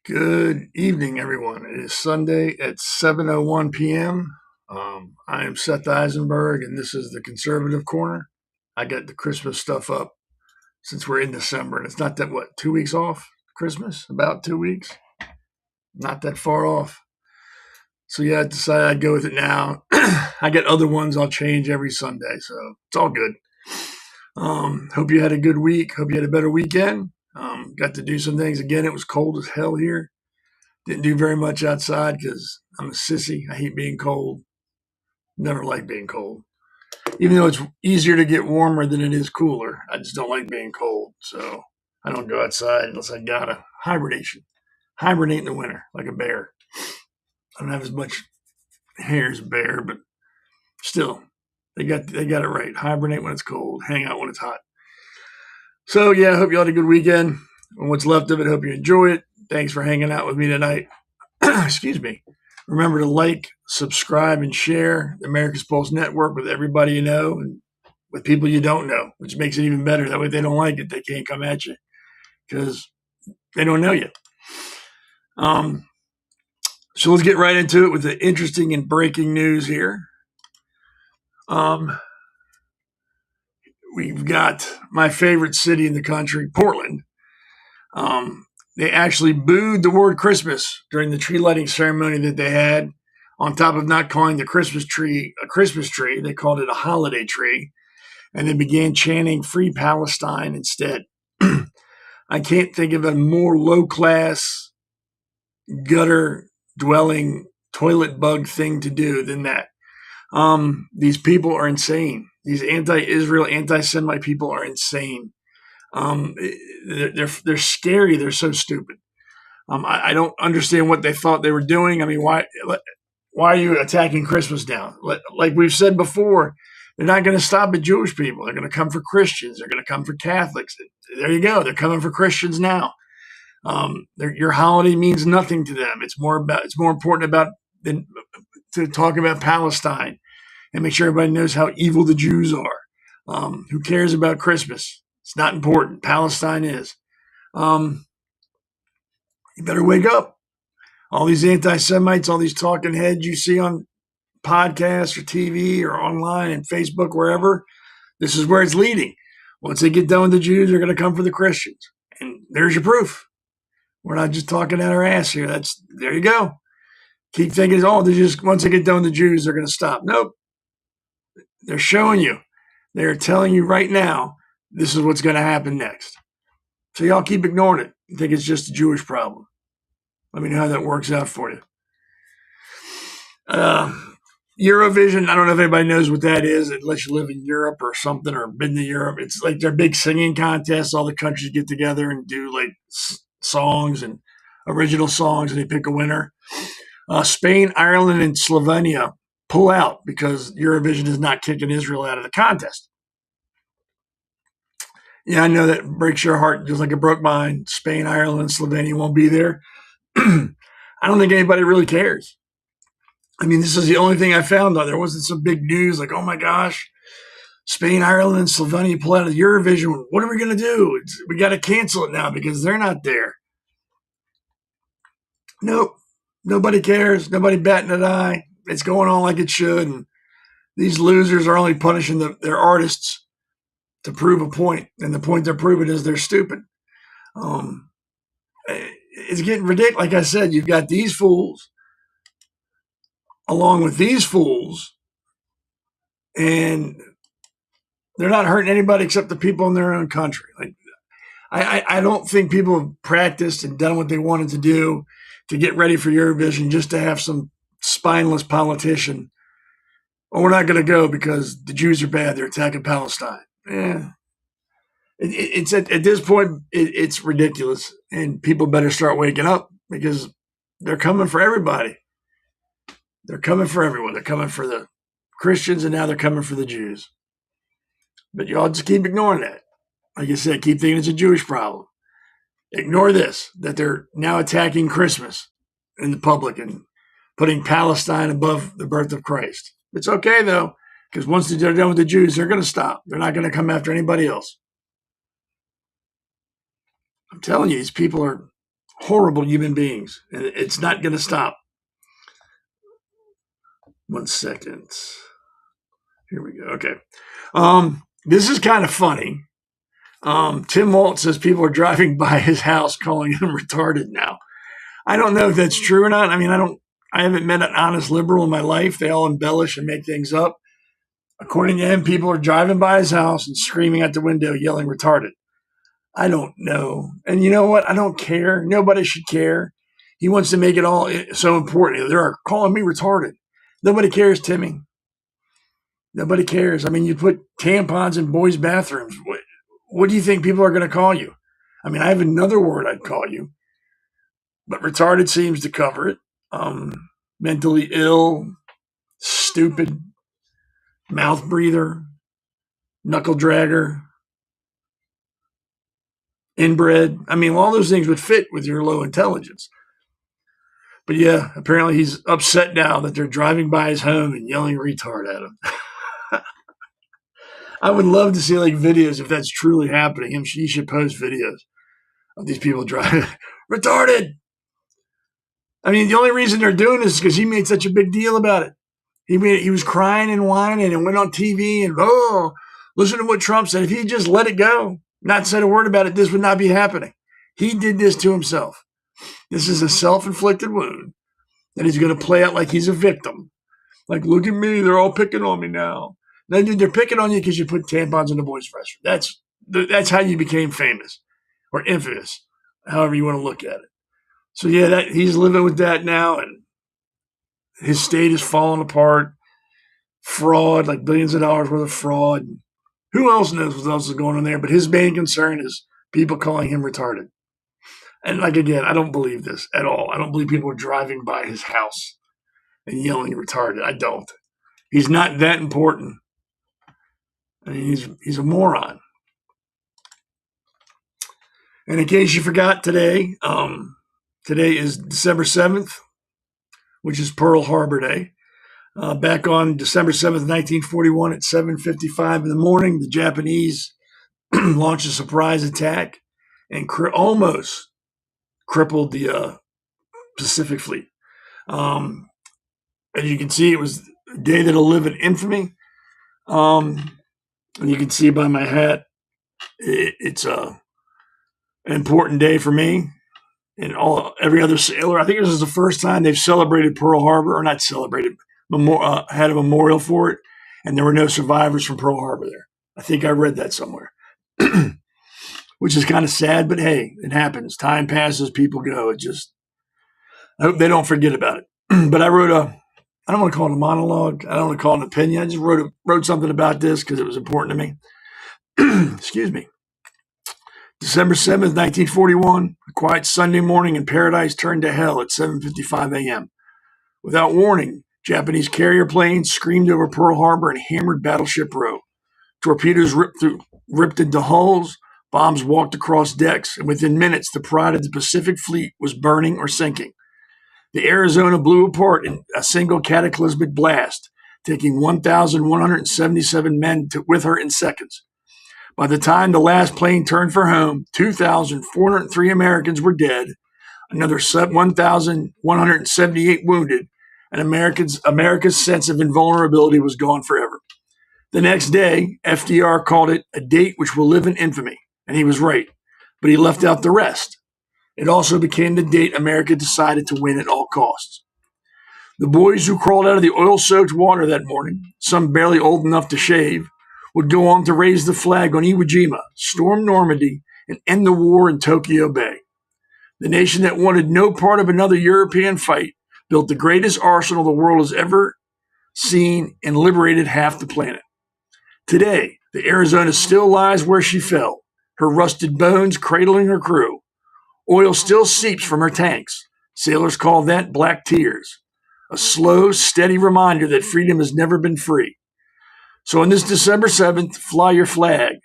Good evening, everyone. It is Sunday at 7:01 p.m. I am Seth Eisenberg, and this is the Conservative Corner. I got the Christmas stuff up since we're in December, and it's not that, 2 weeks off Christmas? About 2 weeks? Not that far off. So, yeah, I decided I'd go with it now. I got other ones I'll change every Sunday, so it's all good. Hope you had a good week. Hope you had a better weekend. Got to do some things. Again, it was cold as hell here. Didn't do very much outside because I'm a sissy. I hate being cold. Never like being cold. Even though it's easier to get warmer than it is cooler, I just don't like being cold. So I don't go outside unless I gotta. Hibernation. Hibernate in the winter like a bear. I don't have as much hair as a bear, but still, they got it right. Hibernate when it's cold. Hang out when it's hot. So yeah, I hope you all had a good weekend. And what's left of it, hope you enjoy it. Thanks for hanging out with me tonight. Excuse me. Remember to like, subscribe, and share the America's Pulse Network with everybody you know and with people you don't know, which makes it even better. That way, if they don't like it, they can't come at you because they don't know you. So let's get right into it with the interesting and breaking news here. We've got my favorite city in the country, Portland. They actually booed the word Christmas during the tree lighting ceremony that they had. On top of not calling the Christmas tree a Christmas tree, they called it a holiday tree. And they began chanting Free Palestine instead. I can't think of a more low-class, gutter-dwelling, toilet bug thing to do than that. These people are insane. These anti-Israel, anti-Semite people are insane. They're scary. They're so stupid. I don't understand what they thought they were doing. I mean, why are you attacking Christmas now? Like we've said before, they're not going to stop at Jewish people. They're going to come for Christians. They're going to come for Catholics. There you go. They're coming for Christians now. Your holiday means nothing to them. It's more important to talk about Palestine and make sure everybody knows how evil the Jews are. Who cares about Christmas? It's not important. Palestine is. You better wake up. All these anti-Semites, all these talking heads you see on podcasts or TV or online and Facebook, wherever, this is where it's leading. Once they get done with the Jews, they're going to come for the Christians. And there's your proof. We're not just talking out our ass here. There you go. Keep thinking, once they get done with the Jews, they're going to stop. Nope. They're showing you. They're telling you right now, this is what's going to happen next. So y'all keep ignoring it. You think it's just a Jewish problem. Let me know how that works out for you. Eurovision, I don't know if anybody knows what that is, unless you live in Europe or something or been to Europe. It's like their big singing contest. All the countries get together and do like songs and original songs, and they pick a winner. Spain, Ireland, and Slovenia pull out because Eurovision is not kicking Israel out of the contest. Yeah, I know that breaks your heart just like it broke mine. Spain, Ireland, and Slovenia won't be there. I don't think anybody really cares. I mean, this is the only thing I found on. There wasn't some big news like, oh my gosh, Spain, Ireland, and Slovenia pull out of Eurovision. What are we going to do? We got to cancel it now because they're not there. Nope. Nobody cares. Nobody batting an eye. It's going on like it should. And these losers are only punishing their artists to prove a point. And the point they're proving is they're stupid. It's getting ridiculous. Like I said, you've got these fools along with these fools, and they're not hurting anybody except the people in their own country. Like, I don't think people have practiced and done what they wanted to do to get ready for Eurovision just to have some spineless politician. Well, we're not going to go because the Jews are bad. They're attacking Palestine. Yeah. It's at this point, it's ridiculous, and people better start waking up because they're coming for everybody. They're coming for everyone. They're coming for the Christians, and now they're coming for the Jews. But y'all just keep ignoring that. Like I said, keep thinking it's a Jewish problem. Ignore this, that they're now attacking Christmas in the public and putting Palestine above the birth of Christ. It's okay, though, because once they're done with the Jews, they're going to stop. They're not going to come after anybody else. I'm telling you, these people are horrible human beings. And it's not going to stop. 1 second. Here we go. Okay. This is kind of funny. Tim Walt says people are driving by his house calling him retarded now. I don't know if that's true or not. I mean, I haven't met an honest liberal in my life. They all embellish and make things up. According to him, people are driving by his house and screaming at the window, yelling retarded. I don't know. And you know what? I don't care. Nobody should care. He wants to make it all so important. They're calling me retarded. Nobody cares, Timmy. Nobody cares. I mean, you put tampons in boys' bathrooms. What do you think people are going to call you? I mean, I have another word I'd call you, but retarded seems to cover it. Mentally ill, stupid, mouth breather, knuckle dragger, inbred. I mean, all those things would fit with your low intelligence. But yeah, apparently he's upset now that they're driving by his home and yelling retard at him. I would love to see like videos if that's truly happening. He should post videos of these people driving retarded. I mean, the only reason they're doing this is because he made such a big deal about it. He was crying and whining and went on TV and, listen to what Trump said. If he just let it go, not said a word about it, this would not be happening. He did this to himself. This is a self-inflicted wound that he's going to play out like he's a victim. Like, look at me. They're all picking on me now. No, dude, they're picking on you because you put tampons in the boys' restroom. That's how you became famous or infamous, however you want to look at it. So, yeah, he's living with that now, and his state is falling apart. Fraud, like billions of dollars worth of fraud. Who else knows what else is going on there? But his main concern is people calling him retarded. And like, again, I don't believe this at all. I don't believe people are driving by his house and yelling retarded. I don't. He's not that important. I mean, he's a moron. And in case you forgot today, today is December 7th, which is Pearl Harbor Day. Back on December 7th, 1941 at 7:55 in the morning, the Japanese launched a surprise attack and almost crippled the Pacific Fleet. As you can see, it was a day that'll live in infamy. And you can see by my hat, it's an important day for me and every other sailor. I think this is the first time they've celebrated Pearl Harbor, or not celebrated, had a memorial for it, and there were no survivors from Pearl Harbor there. I think I read that somewhere, which is kind of sad, but hey, it happens. Time passes, people go. I hope they don't forget about it. But I don't want to call it a monologue. I don't want to call it an opinion. I just wrote something about this because it was important to me. Excuse me. December 7th, 1941, a quiet Sunday morning in paradise turned to hell at 7:55 a.m. Without warning, Japanese carrier planes screamed over Pearl Harbor and hammered Battleship Row. Torpedoes ripped into hulls, bombs walked across decks, and within minutes, the pride of the Pacific Fleet was burning or sinking. The Arizona blew apart in a single cataclysmic blast, taking 1,177 men with her in seconds. By the time the last plane turned for home, 2,403 Americans were dead, another 1,178 wounded, and America's sense of invulnerability was gone forever. The next day, FDR called it a date which will live in infamy, and he was right, but he left out the rest. It also became the date America decided to win at all costs. The boys who crawled out of the oil-soaked water that morning, some barely old enough to shave, would go on to raise the flag on Iwo Jima, storm Normandy, and end the war in Tokyo Bay. The nation that wanted no part of another European fight built the greatest arsenal the world has ever seen and liberated half the planet. Today, the Arizona still lies where she fell, her rusted bones cradling her crew. Oil still seeps from her tanks. Sailors call that black tears, a slow, steady reminder that freedom has never been free. So on this December 7th, fly your flag,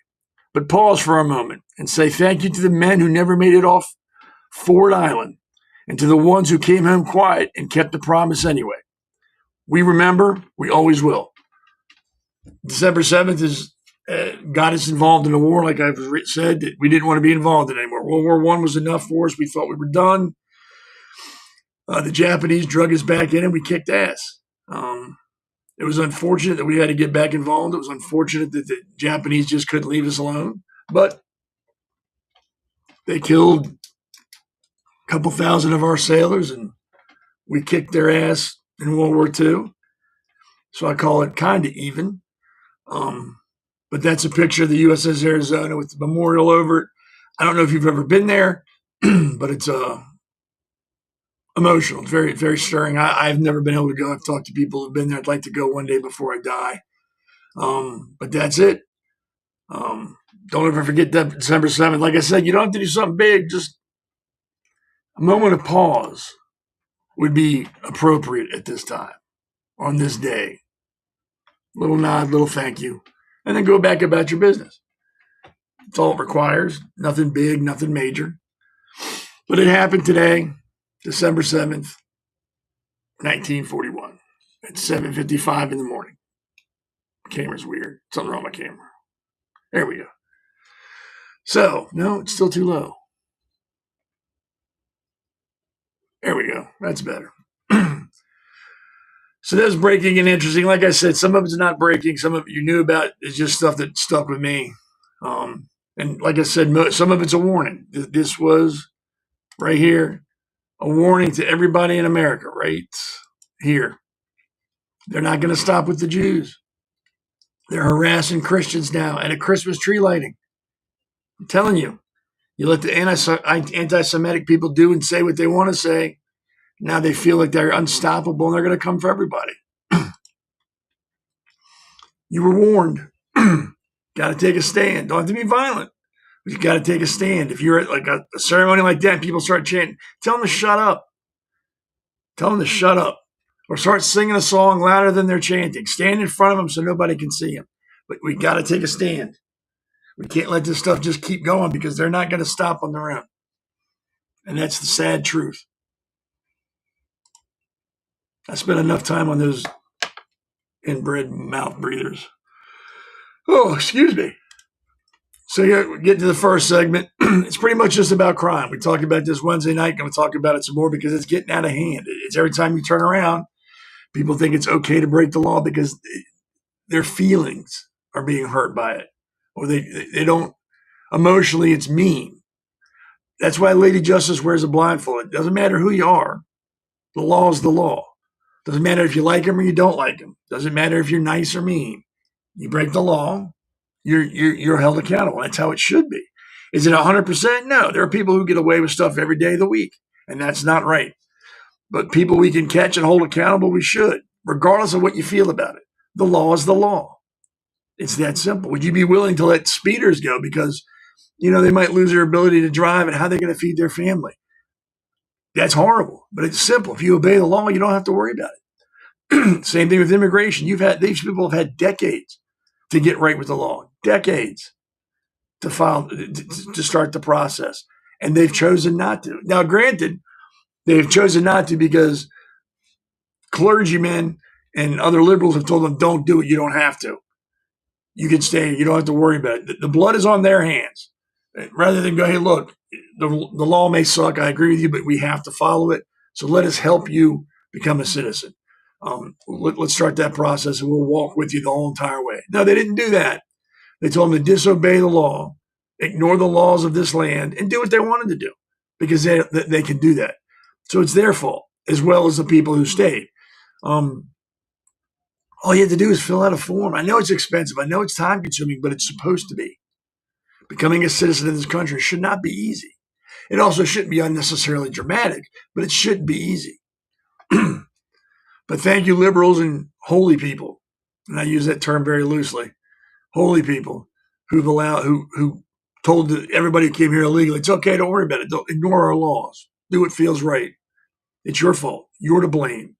but pause for a moment and say thank you to the men who never made it off Ford Island and to the ones who came home quiet and kept the promise anyway. We remember, we always will. December 7th is got us involved in a war, like I've said, that we didn't want to be involved in anymore. World War I was enough for us. We thought we were done. The Japanese drug us back in and we kicked ass. It was unfortunate that we had to get back involved. It was unfortunate that the Japanese just couldn't leave us alone. But they killed a couple thousand of our sailors and we kicked their ass in World War II. So I call it kind of even. But that's a picture of the USS Arizona with the memorial over it. I don't know if you've ever been there, but it's emotional. It's very, very stirring. I've never been able to go. I've talked to people who've been there. I'd like to go one day before I die. But that's it. Don't ever forget that December 7th. Like I said, you don't have to do something big. Just a moment of pause would be appropriate at this time, on this day. Little nod, little thank you, and then go back about your business. That's all it requires. Nothing big, nothing major. But it happened today, December 7th, 1941, at 7:55 in the morning. Camera's weird. Something wrong with my camera. There we go. So, no, it's still too low. There we go. That's better. So that's breaking and interesting. Like I said, some of it's not breaking. Some of it you knew about. It's just stuff that stuck with me. And like I said, some of it's a warning. This was right here, a warning to everybody in America right here. They're not going to stop with the Jews. They're harassing Christians now at a Christmas tree lighting. I'm telling you, you let the anti-Semitic people do and say what they want to say. Now they feel like they're unstoppable and they're going to come for everybody. You were warned. Got to take a stand. Don't have to be violent, but you got to take a stand. If you're at like a ceremony like that and people start chanting, tell them to shut up. Tell them to shut up. Or start singing a song louder than they're chanting. Stand in front of them so nobody can see them. But we got to take a stand. We can't let this stuff just keep going because they're not going to stop on their own. And that's the sad truth. I spent enough time on those inbred mouth breathers. Oh, excuse me. So here, we get to the first segment. It's pretty much just about crime. We talked about this Wednesday night. Going to talk about it some more because it's getting out of hand. It's every time you turn around, people think it's okay to break the law because their feelings are being hurt by it. Or they don't, emotionally, it's mean. That's why Lady Justice wears a blindfold. It doesn't matter who you are. The law is the law. Doesn't matter if you like him or you don't like him. Doesn't matter if you're nice or mean. You break the law, you're held accountable. That's how it should be. Is it 100%? No. There are people who get away with stuff every day of the week, and that's not right. But people we can catch and hold accountable, we should, regardless of what you feel about it. The law is the law. It's that simple. Would you be willing to let speeders go because, they might lose their ability to drive and how they're going to feed their family? That's horrible, but it's simple. If you obey the law, you don't have to worry about it. Same thing with immigration. These people have had decades to get right with the law, decades to start the process, and they've chosen not to. Now, granted, they've chosen not to because clergymen and other liberals have told them, don't do it. You don't have to. You can stay. You don't have to worry about it. The blood is on their hands. Rather than go, hey, look, the law may suck. I agree with you, but we have to follow it. So let us help you become a citizen. Let's start that process and we'll walk with you the whole entire way. No, they didn't do that. They told them to disobey the law, ignore the laws of this land, and do what they wanted to do because they can do that. So it's their fault as well as the people who stayed. All you have to do is fill out a form. I know it's expensive. I know it's time consuming, but it's supposed to be. Becoming a citizen of this country should not be easy. It also shouldn't be unnecessarily dramatic, but it should be easy. But thank you, liberals and holy people, and I use that term very loosely, holy people who told everybody who came here illegally, it's okay, don't worry about it. Don't ignore our laws. Do what feels right. It's your fault. You're to blame.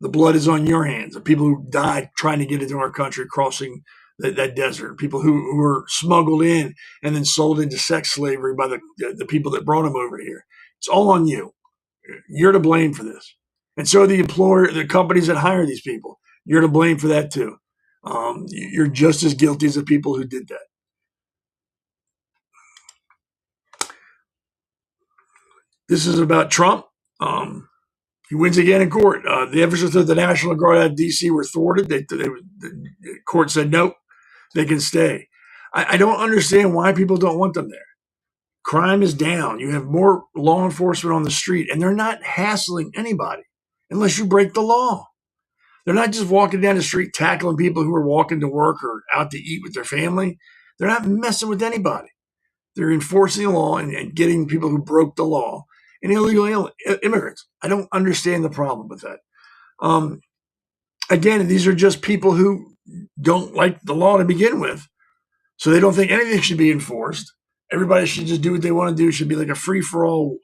The blood is on your hands. The people who died trying to get into our country, crossing that desert, people who were smuggled in and then sold into sex slavery by the people that brought them over here. It's all on you. You're to blame for this. And so the companies that hire these people, you're to blame for that too. You're just as guilty as the people who did that. This is about Trump. He wins again in court. The efforts of the National Guard out of D.C. were thwarted. The court said, nope, they can stay. I don't understand why people don't want them there. Crime is down. You have more law enforcement on the street, and they're not hassling anybody unless you break the law. They're not just walking down the street tackling people who are walking to work or out to eat with their family. They're not messing with anybody. They're enforcing the law and getting people who broke the law and illegal immigrants. I don't understand the problem with that. Again, these are just people who don't like the law to begin with. So they don't think anything should be enforced. Everybody should just do what they want to do. It should be like a free-for-all.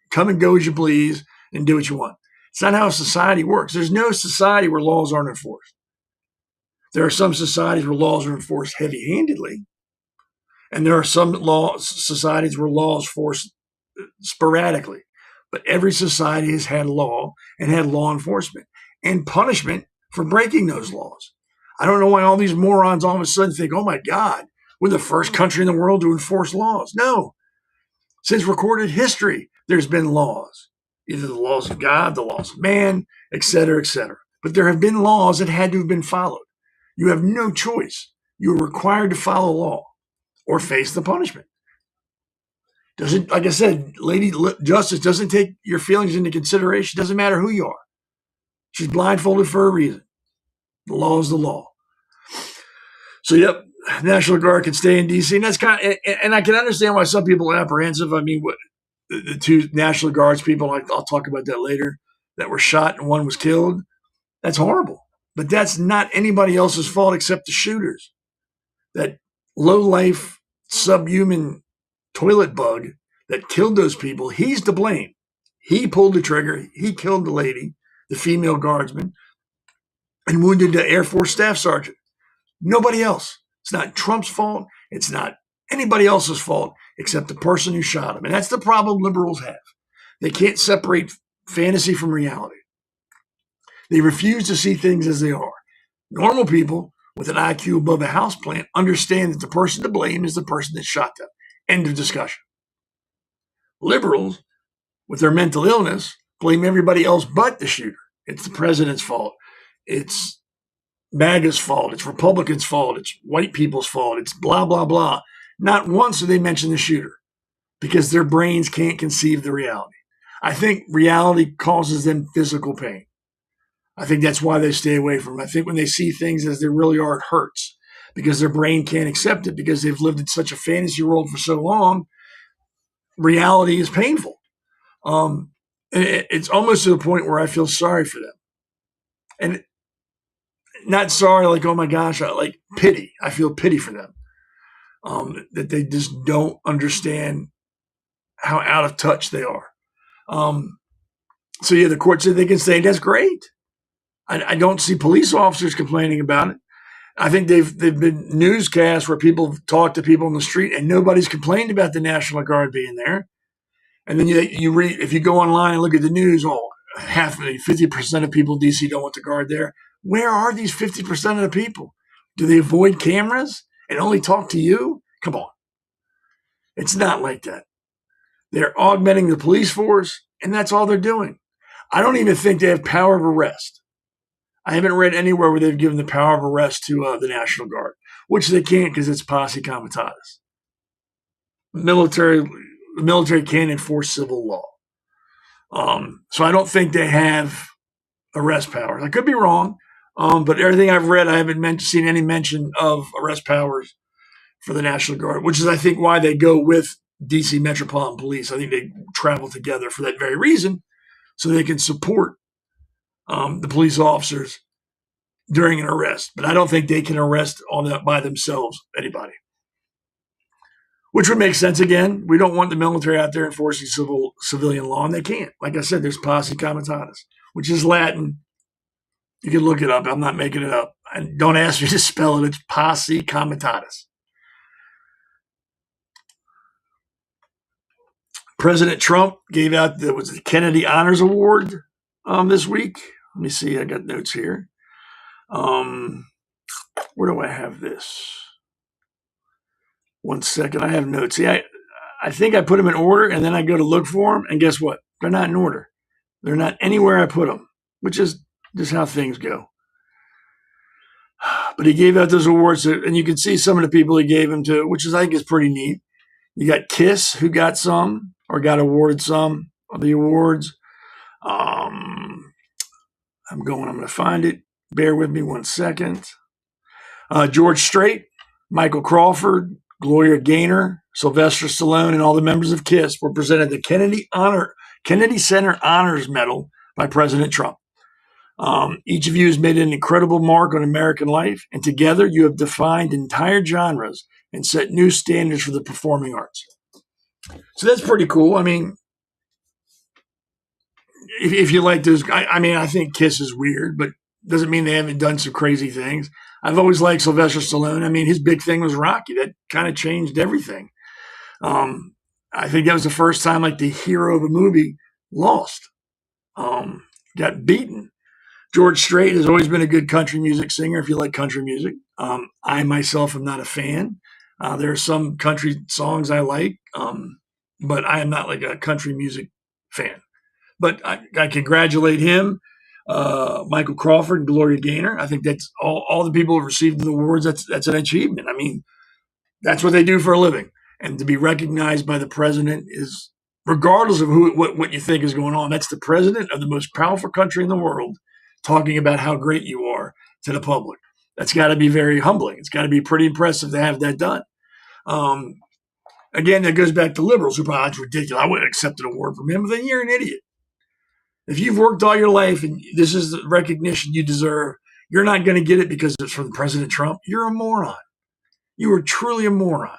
Come and go as you please and do what you want. It's not how society works. There's no society where laws aren't enforced. There are some societies where laws are enforced heavy-handedly, and there are some societies where laws are enforced sporadically. But every society has had law and had law enforcement and punishment for breaking those laws. I don't know why all these morons all of a sudden think, oh my God, we're the first country in the world to enforce laws. No. Since recorded history, there's been laws. Either the laws of God, the laws of man, et cetera, et cetera. But there have been laws that had to have been followed. You have no choice. You are required to follow law or face the punishment. Doesn't, like I said, Lady Justice doesn't take your feelings into consideration. Doesn't matter who you are. She's blindfolded for a reason. The law is the law. So, yep, National Guard can stay in D.C. And that's and I can understand why some people are apprehensive. I mean, the two National Guards people, I'll talk about that later, that were shot and one was killed. That's horrible. But that's not anybody else's fault except the shooters. That low-life, subhuman toilet bug that killed those people, he's to blame. He pulled the trigger. He killed the lady, the female guardsman, and wounded the Air Force Staff Sergeant. Nobody else. It's not Trump's fault. It's not anybody else's fault except the person who shot him. And that's the problem liberals have. They can't separate fantasy from reality. They refuse to see things as they are. Normal people with an IQ above a houseplant understand that the person to blame is the person that shot them. End of discussion. Liberals, with their mental illness, blame everybody else but the shooter. It's the president's fault. It's MAGA's fault. It's Republicans' fault. It's white people's fault. It's blah, blah, blah. Not once do they mention the shooter because their brains can't conceive the reality. I think reality causes them physical pain. I think that's why they stay away from it. I think when they see things as they really are, it hurts because their brain can't accept it because they've lived in such a fantasy world for so long. Reality is painful. It's almost to the point where I feel sorry for them. And not sorry like, oh my gosh, like pity. I feel pity for them. That they just don't understand how out of touch they are. So yeah, the court said they can stay. That's great. I don't see police officers complaining about it. I think they've been newscasts where people talk to people on the street and nobody's complained about the National Guard being there. And then you read, if you go online and look at the news, 50% of people in D.C. don't want the Guard there. Where are these 50% of the people? Do they avoid cameras and only talk to you? Come on. It's not like that. They're augmenting the police force, and that's all they're doing. I don't even think they have power of arrest. I haven't read anywhere where they've given the power of arrest to the National Guard, which they can't because it's posse comitatus. The military can't enforce civil law. So I don't think they have arrest powers. I could be wrong, but everything I've read, I haven't seen any mention of arrest powers for the National Guard, which is, I think, why they go with D.C. Metropolitan Police. I think they travel together for that very reason, so they can support the police officers during an arrest. But I don't think they can arrest by themselves anybody, which would make sense. Again, we don't want the military out there enforcing civilian law, and they can't. Like I said, there's posse comitatus, which is Latin. You can look it up. I'm not making it up. And don't ask me to spell it. It's posse comitatus. President Trump gave out the Kennedy Honors Award this week. Let me see. I got notes here. Where do I have this? One second. I have notes. See, I think I put them in order, and then I go to look for them, and guess what? They're not in order. They're not anywhere I put them, which is just how things go. But he gave out those awards, and you can see some of the people he gave them to, which is, I think, is pretty neat. You got Kiss, who got some or got awarded some of the awards. I'm going to find it. Bear with me one second. George Strait, Michael Crawford, Gloria Gaynor, Sylvester Stallone, and all the members of KISS were presented the Kennedy Center Honors Medal by President Trump. Each of you has made an incredible mark on American life, and together you have defined entire genres and set new standards for the performing arts. So that's pretty cool. I mean, if you like those, I think KISS is weird, but doesn't mean they haven't done some crazy things. I've always liked Sylvester Stallone. I mean, his big thing was Rocky. That kind of changed everything. I think that was the first time like the hero of a movie lost, got beaten. George Strait has always been a good country music singer if you like country music. I myself am not a fan. There are some country songs I like, but I am not like a country music fan. But I congratulate him, Michael Crawford, and Gloria Gaynor. I think that's all the people who received the awards. That's an achievement. I mean, that's what they do for a living. And to be recognized by the president is, regardless of what you think is going on, that's the president of the most powerful country in the world talking about how great you are to the public. That's got to be very humbling. It's got to be pretty impressive to have that done. Again, that goes back to liberals who probably, it's ridiculous. I wouldn't accept an award from him. Then you're an idiot. If you've worked all your life and this is the recognition you deserve, you're not going to get it because it's from President Trump. You're a moron. You are truly a moron.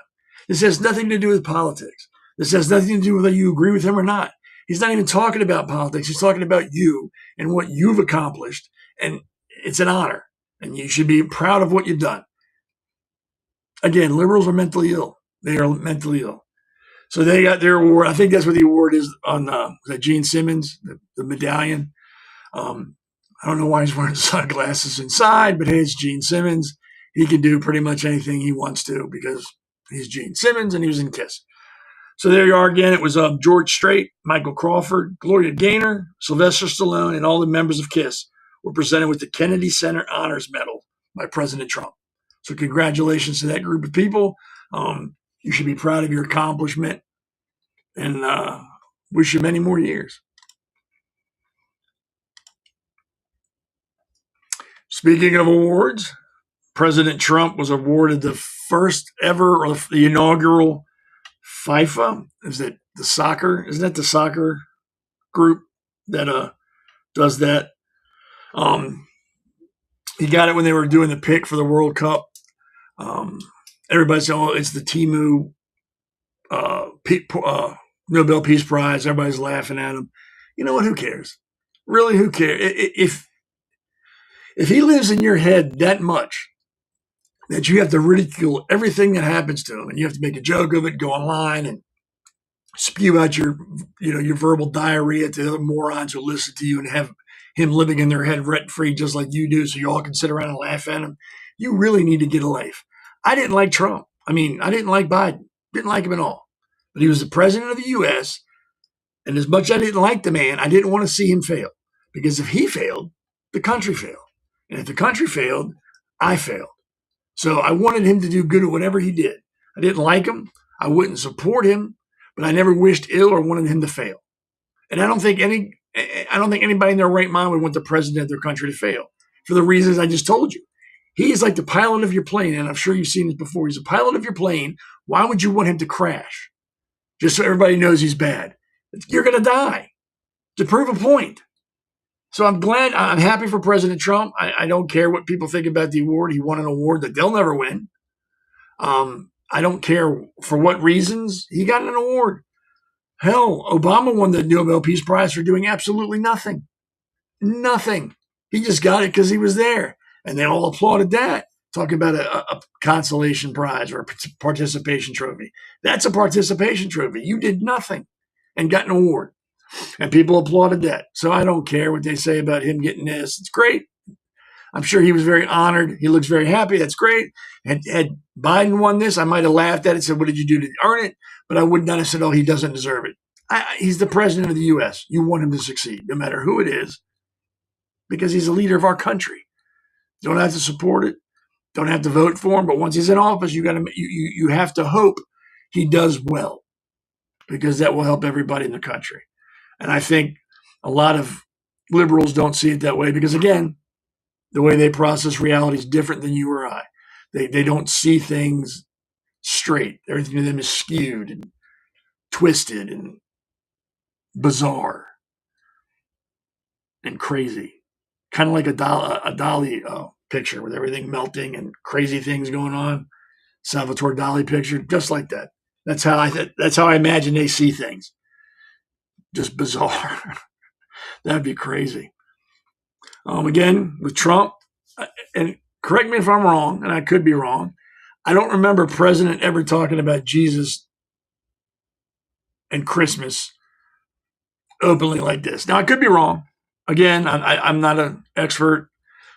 This has nothing to do with politics. This has nothing to do with whether you agree with him or not. He's not even talking about politics. He's talking about you and what you've accomplished. And it's an honor. And you should be proud of what you've done. Again, liberals are mentally ill. They are mentally ill. So they got their award. I think that's what the award is on Gene Simmons, the medallion. I don't know why he's wearing sunglasses inside, but hey, it's Gene Simmons. He can do pretty much anything he wants to because he's Gene Simmons and he was in KISS. So there you are again. It was George Strait, Michael Crawford, Gloria Gaynor, Sylvester Stallone, and all the members of KISS were presented with the Kennedy Center Honors Medal by President Trump. So congratulations to that group of people. You should be proud of your accomplishment and wish you many more years. Speaking of awards, President Trump was awarded the first ever, or the inaugural FIFA. Is that the soccer? Isn't that the soccer group that does that? He got it when they were doing the pick for the World Cup. Everybody said, "Oh, it's the Timu Nobel Peace Prize." Everybody's laughing at him. You know what? Who cares? Really, who cares? If he lives in your head that much that you have to ridicule everything that happens to him, and you have to make a joke of it, go online and spew out your verbal diarrhea to other morons who listen to you and have him living in their head rent-free just like you do, so you all can sit around and laugh at him, you really need to get a life. I didn't like Trump. I mean, I didn't like Biden. Didn't like him at all. But he was the president of the U.S., and as much as I didn't like the man, I didn't want to see him fail. Because if he failed, the country failed. And if the country failed, I failed. So I wanted him to do good at whatever he did. I didn't like him. I wouldn't support him, but I never wished ill or wanted him to fail. And I don't think anybody in their right mind would want the president of their country to fail for the reasons I just told you. He is like the pilot of your plane, and I'm sure you've seen this before. He's a pilot of your plane. Why would you want him to crash? Just so everybody knows he's bad. You're going to die to prove a point. So I'm happy for President Trump. I don't care what people think about the award. He won an award that they'll never win. I don't care for what reasons. He got an award. Hell, Obama won the Nobel Peace Prize for doing absolutely nothing. Nothing. He just got it because he was there. And they all applauded that. Talking about a consolation prize or a participation trophy. That's a participation trophy. You did nothing and got an award. And people applauded that. So I don't care what they say about him getting this. It's great. I'm sure he was very honored. He looks very happy. That's great. Had Biden won this, I might have laughed at it and said, what did you do to earn it? But I would not have said, oh, he doesn't deserve it. He's the president of the U.S. You want him to succeed, no matter who it is, because he's a leader of our country. You don't have to support it. Don't have to vote for him. But once he's in office, you have to hope he does well, because that will help everybody in the country. And I think a lot of liberals don't see it that way because, again, the way they process reality is different than you or I. They don't see things straight. Everything to them is skewed and twisted and bizarre and crazy. Kind of like a Dali picture with everything melting and crazy things going on. Salvatore Dali picture, just like that. That's how I imagine they see things. Just bizarre. That'd be crazy. Again, with Trump, and correct me if I'm wrong, and I could be wrong, I don't remember a president ever talking about Jesus and Christmas openly like this. Now, I could be wrong. Again, I'm not an expert,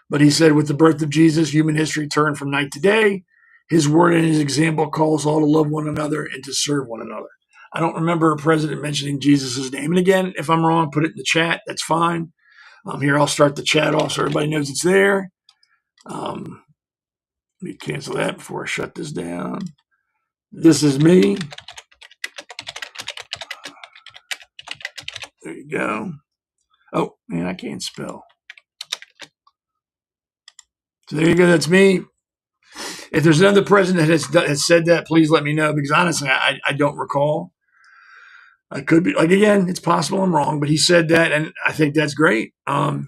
but he said, with the birth of Jesus, human history turned from night to day. His word and his example calls all to love one another and to serve one another. I don't remember a president mentioning Jesus' name. And again, if I'm wrong, put it in the chat. That's fine. Here, I'll start the chat off so everybody knows it's there. Let me cancel that before I shut this down. This is me. There you go. Oh, man, I can't spell. So there you go. That's me. If there's another president that has said that, please let me know, because honestly, I don't recall. I could be, like, again, it's possible I'm wrong, but he said that, and I think that's great. There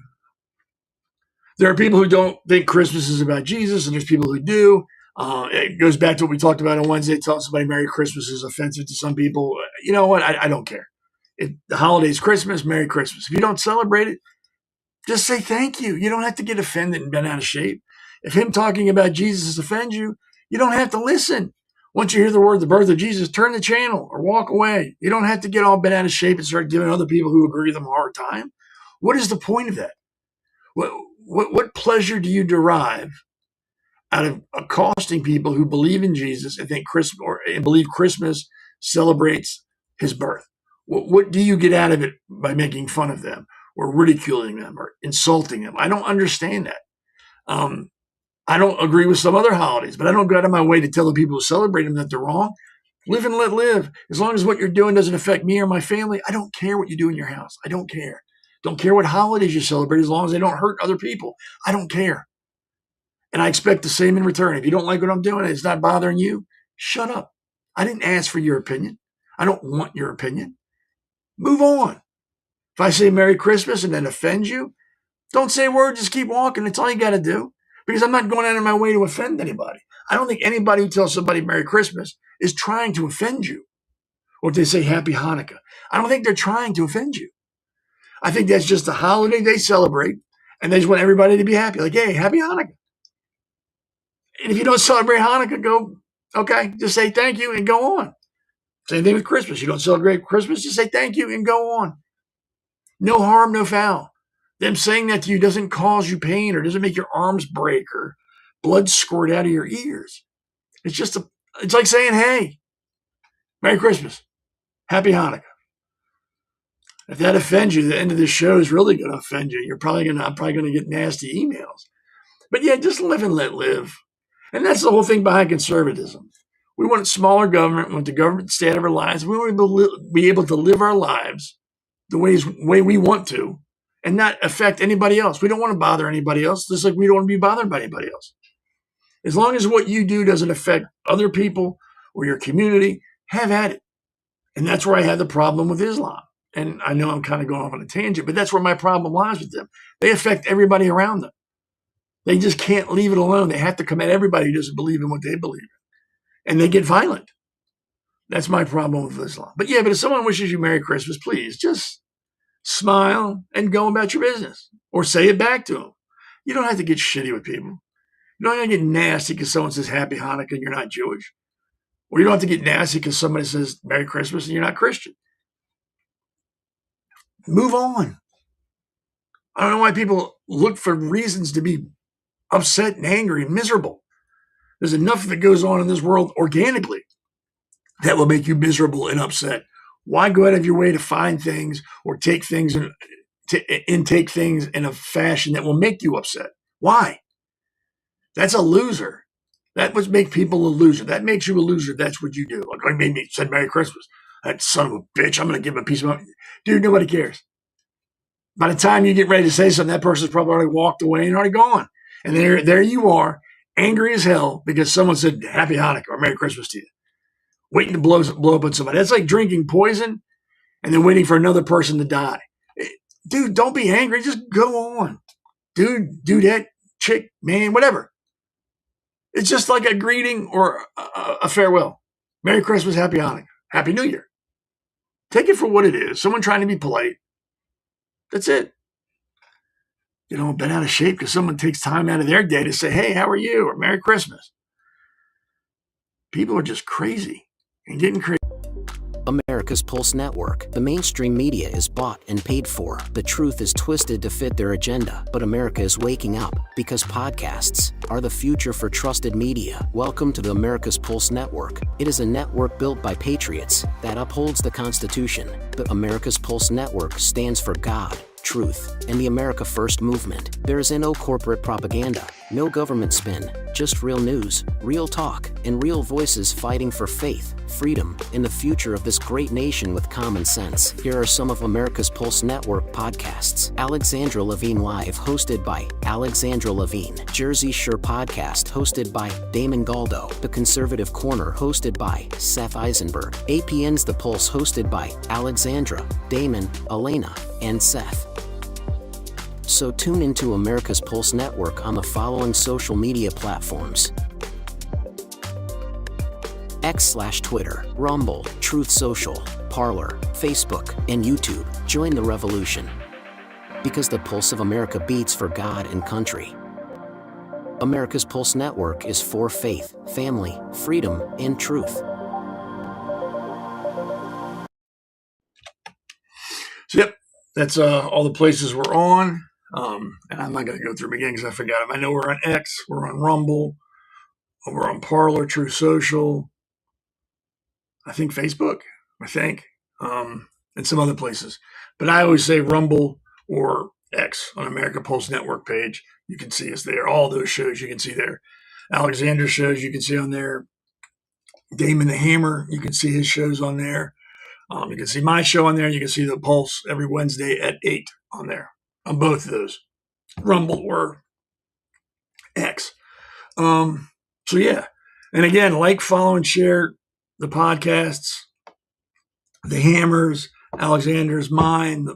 are people who don't think Christmas is about Jesus, and there's people who do. It goes back to what we talked about on Wednesday. Telling somebody Merry Christmas is offensive to some people. You know what? I don't care. If the holiday's Christmas, Merry Christmas. If you don't celebrate it, just say thank you. You don't have to get offended and bent out of shape. If him talking about Jesus offends you, you don't have to listen. Once you hear the word, the birth of Jesus, turn the channel or walk away. You don't have to get all bent out of shape and start giving other people who agree with them a hard time. What is the point of that? What pleasure do you derive out of accosting people who believe in Jesus and think and believe Christmas celebrates his birth? What do you get out of it by making fun of them or ridiculing them or insulting them? I don't understand that. I don't agree with some other holidays, but I don't go out of my way to tell the people who celebrate them that they're wrong. Live and let live. As long as what you're doing doesn't affect me or my family, I don't care what you do in your house. I don't care. Don't care what holidays you celebrate as long as they don't hurt other people. I don't care. And I expect the same in return. If you don't like what I'm doing and it's not bothering you, shut up. I didn't ask for your opinion. I don't want your opinion. Move on. If I say Merry Christmas and then offend you, don't say a word. Just keep walking. That's all you got to do. Because I'm not going out of my way to offend anybody. I don't think anybody who tells somebody Merry Christmas is trying to offend you. Or if they say Happy Hanukkah, I don't think they're trying to offend you. I think that's just a holiday they celebrate, and they just want everybody to be happy. Like, hey, Happy Hanukkah. And if you don't celebrate Hanukkah, go, okay, just say thank you and go on. Same thing with Christmas. You don't celebrate Christmas, just say thank you and go on. No harm, no foul. Them saying that to you doesn't cause you pain or doesn't make your arms break or blood squirt out of your ears. It's like saying, hey, Merry Christmas, Happy Hanukkah. If that offends you, the end of this show is really going to offend you. I'm probably going to get nasty emails. But yeah, just live and let live. And that's the whole thing behind conservatism. We want smaller government. We want the government to stay out of our lives. We want to be able to live our lives the way we want to and not affect anybody else. We don't want to bother anybody else, just like we don't want to be bothered by anybody else. As long as what you do doesn't affect other people or your community, have at it. And that's where I had the problem with Islam. And I know I'm kind of going off on a tangent, but that's where my problem lies with them. They affect everybody around them. They just can't leave it alone. They have to come at everybody who doesn't believe in what they believe in. And they get violent. That's my problem with Islam. But yeah, but if someone wishes you Merry Christmas, please just smile and go about your business. Or say it back to them. You don't have to get shitty with people. You don't have to get nasty because someone says Happy Hanukkah and you're not Jewish. Or you don't have to get nasty because somebody says Merry Christmas and you're not Christian. Move on. I don't know why people look for reasons to be upset and angry and miserable. There's enough that goes on in this world organically that will make you miserable and upset. Why go out of your way to find things or take things and to intake things in a fashion that will make you upset? Why? That's a loser. That would make people a loser. That makes you a loser. That's what you do. Like I made me said Merry Christmas. That son of a bitch. I'm going to give him a piece of my dude. Nobody cares. By the time you get ready to say something, that person's probably already walked away and already gone. And there you are, angry as hell because someone said Happy Hanukkah or Merry Christmas to you, waiting to blow up on somebody. That's like drinking poison and then waiting for another person to die. Dude, don't be angry. Just go on. Dude, dudette, chick, man, whatever. It's just like a greeting or a farewell. Merry Christmas, Happy Hanukkah, Happy New Year. Take it for what it is. Someone trying to be polite. That's it. You know, been out of shape because someone takes time out of their day to say, hey, how are you? Or Merry Christmas. People are just crazy and getting crazy. America's Pulse Network. The mainstream media is bought and paid for. The truth is twisted to fit their agenda. But America is waking up because podcasts are the future for trusted media. Welcome to the America's Pulse Network. It is a network built by patriots that upholds the Constitution. The America's Pulse Network stands for God, truth, and the America First movement. There is no corporate propaganda, no government spin, just real news, real talk, and real voices fighting for faith, freedom, and the future of this great nation with common sense. Here are some of America's Pulse Network podcasts. Alexandra Levine Live, hosted by Alexandra Levine. Jersey Shore Podcast, hosted by Damon Galdo. The Conservative Corner, hosted by Seth Eisenberg. APN's The Pulse, hosted by Alexandra, Damon, Elena, and Seth. So tune into America's Pulse Network on the following social media platforms: X/Twitter, Rumble, Truth Social, Parler, Facebook, and YouTube. Join the revolution. Because the pulse of America beats for God and country. America's Pulse Network is for faith, family, freedom, and truth. So, yep, that's all the places we're on. And I'm not going to go through them again because I forgot them. I know we're on X, we're on Rumble, we're on Parler, Truth Social, I think Facebook, and some other places. But I always say Rumble or X on America Pulse Network page. You can see us there. All those shows you can see there. Alexander's shows you can see on there. Damon the Hammer, you can see his shows on there. You can see my show on there. You can see the Pulse every Wednesday at 8 on there. On both of those, Rumble or X. So yeah. And again, like, follow, and share the podcasts, the Hammers, Alexander's, mine,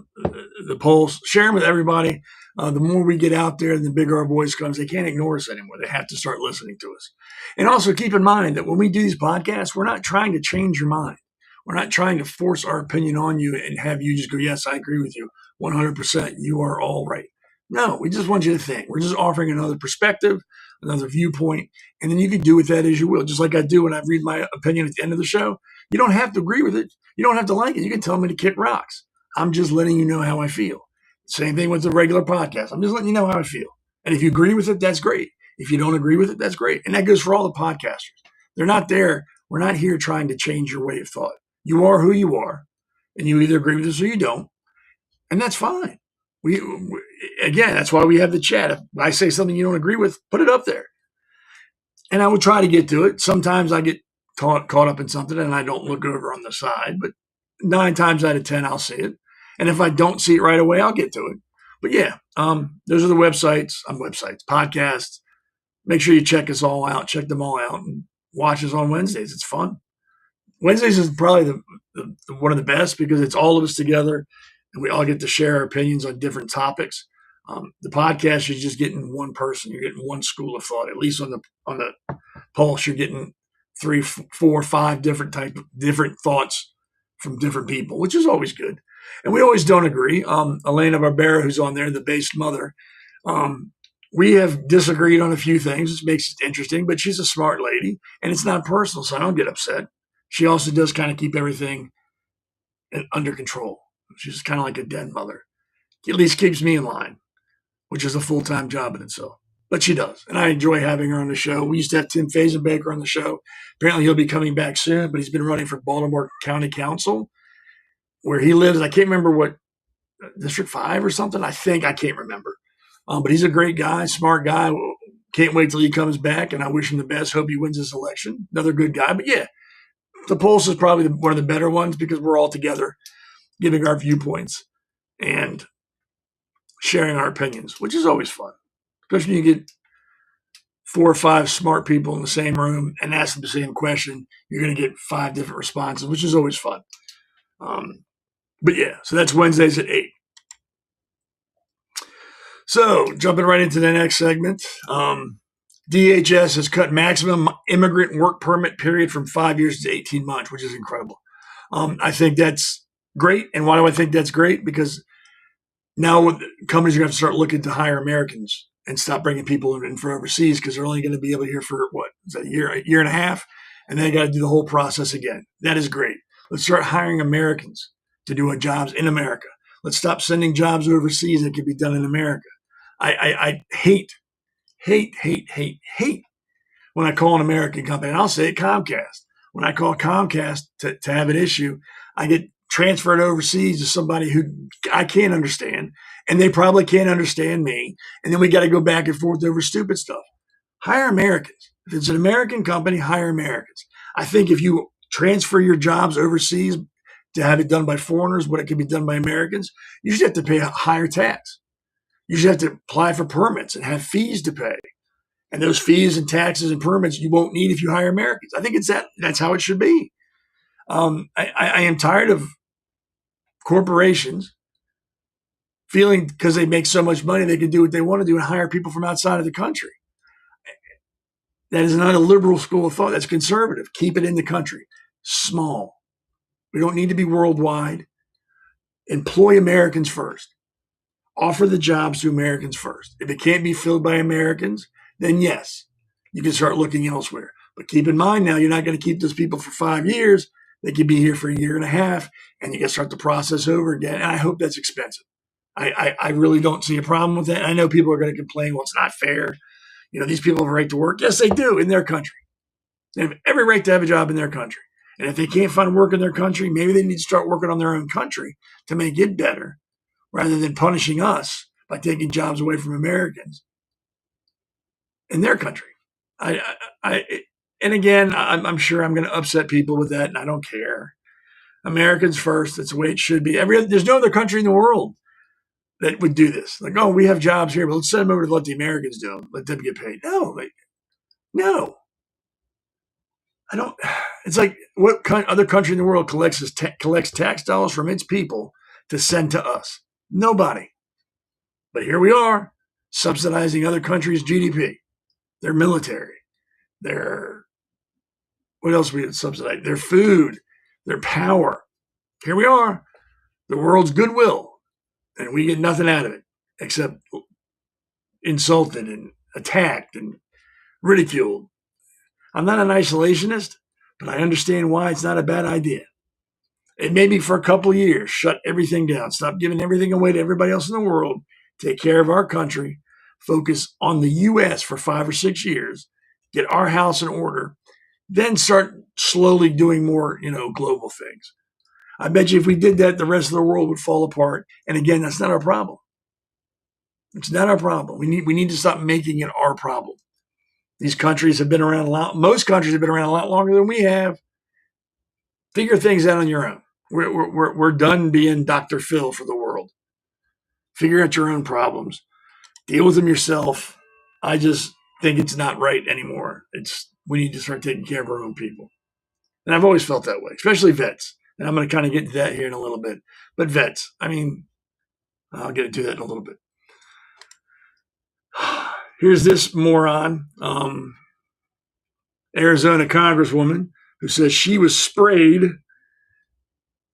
the Pulse. Share them with everybody. The more we get out there, the bigger our voice comes. They can't ignore us anymore. They have to start listening to us. And also keep in mind that when we do these podcasts, we're not trying to change your mind. We're not trying to force our opinion on you and have you just go, yes, I agree with you 100%. You are all right. No, we just want you to think. We're just offering another perspective, another viewpoint, and then you can do with that as you will. Just like I do when I read my opinion at the end of the show. You don't have to agree with it. You don't have to like it. You can tell me to kick rocks. I'm just letting you know how I feel. Same thing with the regular podcast. I'm just letting you know how I feel. And if you agree with it, that's great. If you don't agree with it, that's great. And that goes for all the podcasters. They're not there. We're not here trying to change your way of thought. You are who you are, and you either agree with us or you don't, and that's fine. Again, that's why we have the chat. If I say something you don't agree with, put it up there, and I will try to get to it. Sometimes I get caught up in something, and I don't look over on the side, but 9 times out of 10, I'll see it, and if I don't see it right away, I'll get to it. But yeah, those are the websites, podcasts. Make sure you check us all out. Check them all out, and watch us on Wednesdays. It's fun. Wednesdays is probably the one of the best because it's all of us together and we all get to share our opinions on different topics. The podcast is just getting one person. You're getting one school of thought. At least on the Pulse, you're getting 3, 4, 5 different thoughts from different people, which is always good. And we always don't agree. Elena Barbera, who's on there, the based mother, we have disagreed on a few things, which makes it interesting, but she's a smart lady and it's not personal, so I don't get upset. She also does kind of keep everything under control. She's kind of like a den mother. At least keeps me in line, which is a full-time job in itself. but she does. And I enjoy having her on the show. We used to have Tim Fazenbaker on the show. Apparently he'll be coming back soon, but he's been running for Baltimore County Council where he lives. I can't remember what, District 5 or something. I can't remember. But he's a great guy, smart guy. Can't wait till he comes back, and I wish him the best. Hope he wins this election. Another good guy. But yeah, the Pulse is probably one of the better ones because we're all together giving our viewpoints and sharing our opinions, which is always fun. Especially when you get 4 or 5 smart people in the same room and ask them the same question. You're going to get 5 different responses, which is always fun. But yeah, so that's Wednesdays at 8. So jumping right into the next segment, DHS has cut maximum immigrant work permit period from 5 years to 18 months, which is incredible. I think that's great. And why do I think that's great? Because now companies are going to have to start looking to hire Americans and stop bringing people in from overseas because they're only going to be able to here for what is that, a year and a half, and then they got to do the whole process again. That is great. Let's start hiring Americans to do jobs in America. Let's stop sending jobs overseas that can be done in America. I hate when I call an American company, and I'll say it, Comcast. When I call Comcast to have an issue, I get transferred overseas to somebody who I can't understand, and they probably can't understand me. And then we got to go back and forth over stupid stuff. Hire Americans. If it's an American company, hire Americans. I think if you transfer your jobs overseas to have it done by foreigners when it can be done by Americans, you should have to pay a higher tax. You should have to apply for permits and have fees to pay. And those fees and taxes and permits you won't need if you hire Americans. I think that's how it should be. I am tired of corporations feeling because they make so much money they can do what they want to do and hire people from outside of the country. That is not a liberal school of thought. That's conservative. Keep it in the country. Small. We don't need to be worldwide. Employ Americans first. Offer the jobs to Americans first. If it can't be filled by Americans, then yes, you can start looking elsewhere. But keep in mind now, you're not going to keep those people for 5 years. They could be here for a year and a half, and you can start the process over again. And I hope that's expensive. I really don't see a problem with that. I know people are going to complain, well, it's not fair. These people have a right to work. Yes, they do in their country. They have every right to have a job in their country. And if they can't find work in their country, maybe they need to start working on their own country to make it better rather than punishing us by taking jobs away from Americans in their country. And again, I'm sure I'm going to upset people with that, and I don't care. Americans first. That's the way it should be. There's no other country in the world that would do this. Like, oh, we have jobs here, but let's send them over to let the Americans do them. Let them get paid. No. I don't. It's like what other country in the world collects tax dollars from its people to send to us? Nobody. But here we are, subsidizing other countries' GDP, their military, what else we subsidize? Their food, their power. Here we are, the world's goodwill, and we get nothing out of it except insulted and attacked and ridiculed. I'm not an isolationist, but I understand why it's not a bad idea. It may be for a couple of years, shut everything down, stop giving everything away to everybody else in the world, take care of our country, focus on the U.S. for 5 or 6 years, get our house in order, then start slowly doing more, global things. I bet you if we did that, the rest of the world would fall apart. And again, that's not our problem. It's not our problem. We need to stop making it our problem. These countries have been around a lot. Most countries have been around a lot longer than we have. Figure things out on your own. We're done being Dr. Phil for the world. Figure out your own problems. Deal with them yourself. I just think it's not right anymore. We need to start taking care of our own people. And I've always felt that way, especially vets. And I'm going to kind of get to that here in a little bit. But vets, I'll get into that in a little bit. Here's this moron, Arizona Congresswoman, who says she was sprayed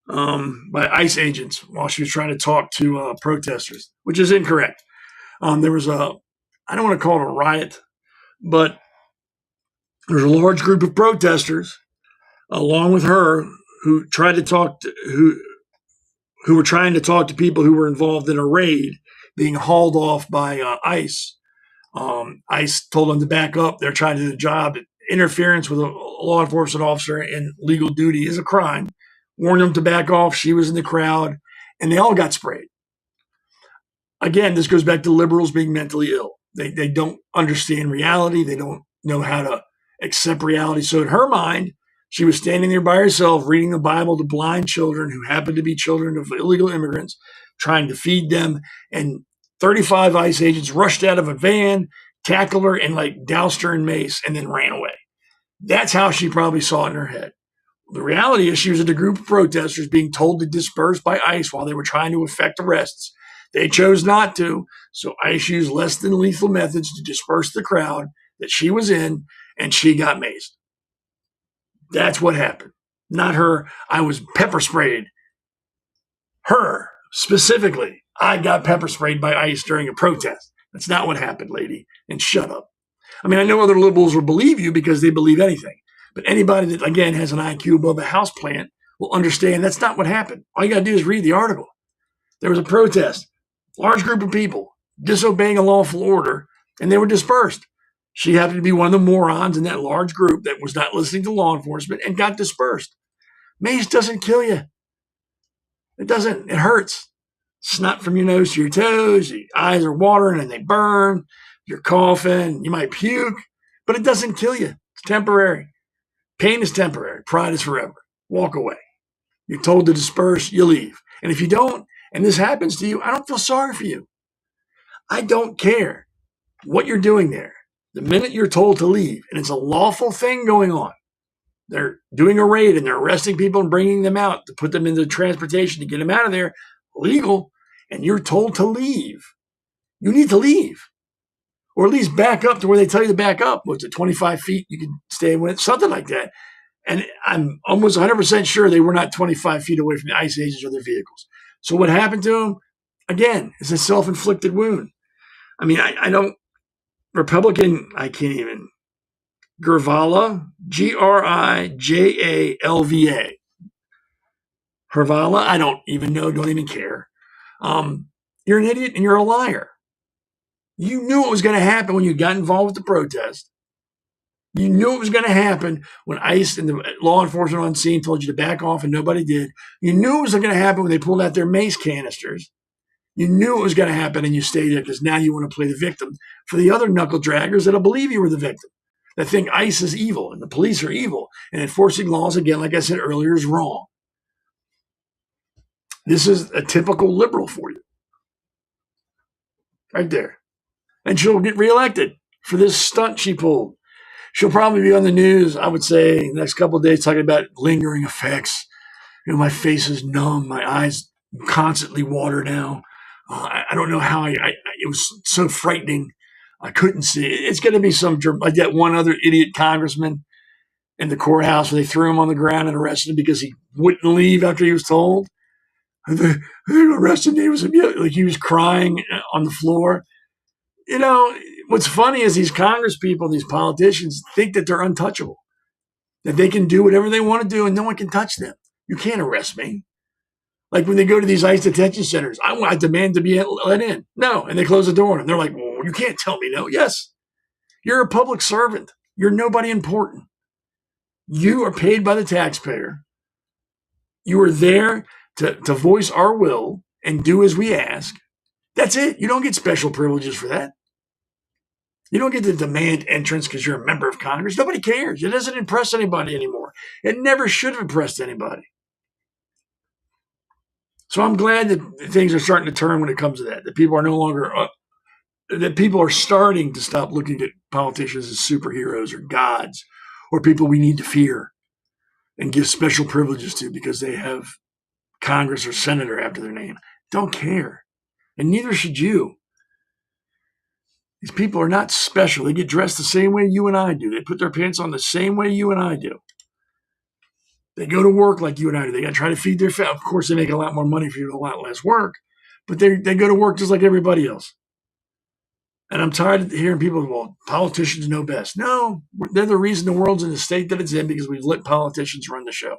by ICE agents while she was trying to talk to protesters, which is incorrect. There was I don't want to call it a riot, but there's a large group of protesters along with her who who were trying to talk to people who were involved in a raid being hauled off by ICE ICE told them to back up. They're trying to do the job. Interference with a law enforcement officer in legal duty is a crime. Warned them to back off. She was in the crowd, and they all got sprayed. Again, this goes back to liberals being mentally ill. They don't understand reality. They don't know how to accept reality. So in her mind, she was standing there by herself reading the Bible to blind children who happened to be children of illegal immigrants, trying to feed them. And 35 ICE agents rushed out of a van, tackled her, and like doused her in mace, and then ran away. That's how she probably saw it in her head. The reality is she was in a group of protesters being told to disperse by ICE while they were trying to effect arrests. They chose not to, so ICE used less than lethal methods to disperse the crowd that she was in, and she got maced. That's what happened. Not her, I was pepper sprayed. Her, specifically, I got pepper sprayed by ICE during a protest. That's not what happened, lady, and shut up. I mean, I know other liberals will believe you because they believe anything, but anybody that, again, has an IQ above a houseplant will understand that's not what happened. All you got to do is read the article. There was a protest. Large group of people disobeying a lawful order, and they were dispersed. She happened to be one of the morons in that large group that was not listening to law enforcement and got dispersed. Mace doesn't kill you. It doesn't. It hurts. Snot from your nose to your toes. Your eyes are watering and they burn. You're coughing. You might puke, but it doesn't kill you. It's temporary. Pain is temporary. Pride is forever. Walk away. You're told to disperse. You leave. And if you don't, and this happens to you, I don't feel sorry for you. I don't care what you're doing there. The minute you're told to leave, and it's a lawful thing going on, they're doing a raid and they're arresting people and bringing them out to put them into transportation to get them out of there, legal, and you're told to leave. You need to leave. Or at least back up to where they tell you to back up. What's it, 25 feet you can stay with? Something like that. And I'm almost 100% sure they were not 25 feet away from the ICE agents or their vehicles. So what happened to them, again, is a self-inflicted wound. I mean, I don't, Republican, I can't even, Gurvala, Grijalva. Hervala, I don't even know, don't even care. You're an idiot and you're a liar. You knew what was going to happen when you got involved with the protest. You knew it was going to happen when ICE and the law enforcement on scene told you to back off and nobody did. You knew it was going to happen when they pulled out their mace canisters. You knew it was going to happen and you stayed there because now you want to play the victim for the other knuckle draggers that'll believe you were the victim, that think ICE is evil and the police are evil and enforcing laws, again, like I said earlier, is wrong. This is a typical liberal for you. Right there. And she'll get reelected for this stunt she pulled. She'll probably be on the news, I would say, the next couple of days talking about lingering effects. You know, my face is numb. My eyes constantly water now. I don't know how it was so frightening. I couldn't see. It's going to be some, like that one other idiot congressman in the courthouse where they threw him on the ground and arrested him because he wouldn't leave after he was told. They arrested him. He was crying on the floor. You know, what's funny is these Congress people, these politicians think that they're untouchable, that they can do whatever they want to do and no one can touch them. You can't arrest me. Like when they go to these ICE detention centers, I demand to be let in. No. And they close the door on them. They're like, well, you can't tell me no. Yes. You're a public servant. You're nobody important. You are paid by the taxpayer. You are there to voice our will and do as we ask. That's it. You don't get special privileges for that. You don't get to demand entrance because you're a member of Congress. Nobody cares. It doesn't impress anybody anymore. It never should have impressed anybody. So I'm glad that things are starting to turn when it comes to that people are no longer, that people are starting to stop looking at politicians as superheroes or gods or people we need to fear and give special privileges to because they have Congress or senator after their name. Don't care. And neither should you. These people are not special. They get dressed the same way you and I do. They put their pants on the same way you and I do. They go to work like you and I do. They got to try to feed their family. Of course, they make a lot more money for you, a lot less work, but they go to work just like everybody else. And I'm tired of hearing people, well, politicians know best. No, they're the reason the world's in the state that it's in because we've let politicians run the show.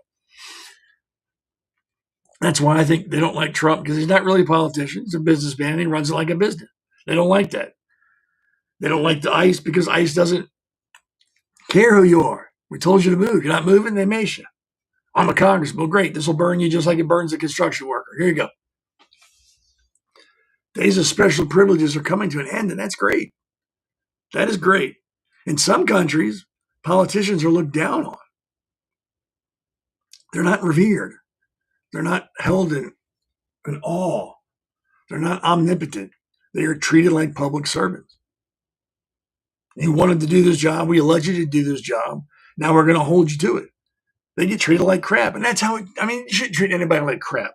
That's why I think they don't like Trump because he's not really a politician. He's a businessman. He runs it like a business. They don't like that. They don't like the ICE because ICE doesn't care who you are. We told you to move. You're not moving, they mace you. I'm a congressman. Well, great. This will burn you just like it burns a construction worker. Here you go. Days of special privileges are coming to an end, and that's great. That is great. In some countries, politicians are looked down on. They're not revered. They're not held in awe. They're not omnipotent. They are treated like public servants. You wanted to do this job. We elected you to do this job. Now we're going to hold you to it. They get treated like crap. And that's how, you shouldn't treat anybody like crap.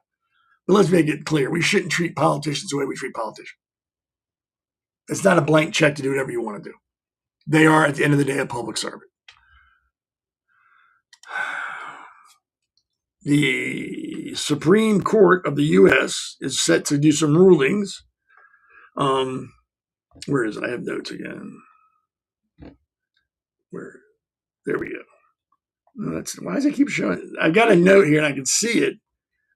But let's make it clear. We shouldn't treat politicians the way we treat politicians. It's not a blank check to do whatever you want to do. They are, at the end of the day, a public servant. The Supreme Court of the U.S. is set to do some rulings. Where is it? I have notes again. There we go. Why does it keep showing? I've got a note here and I can see it,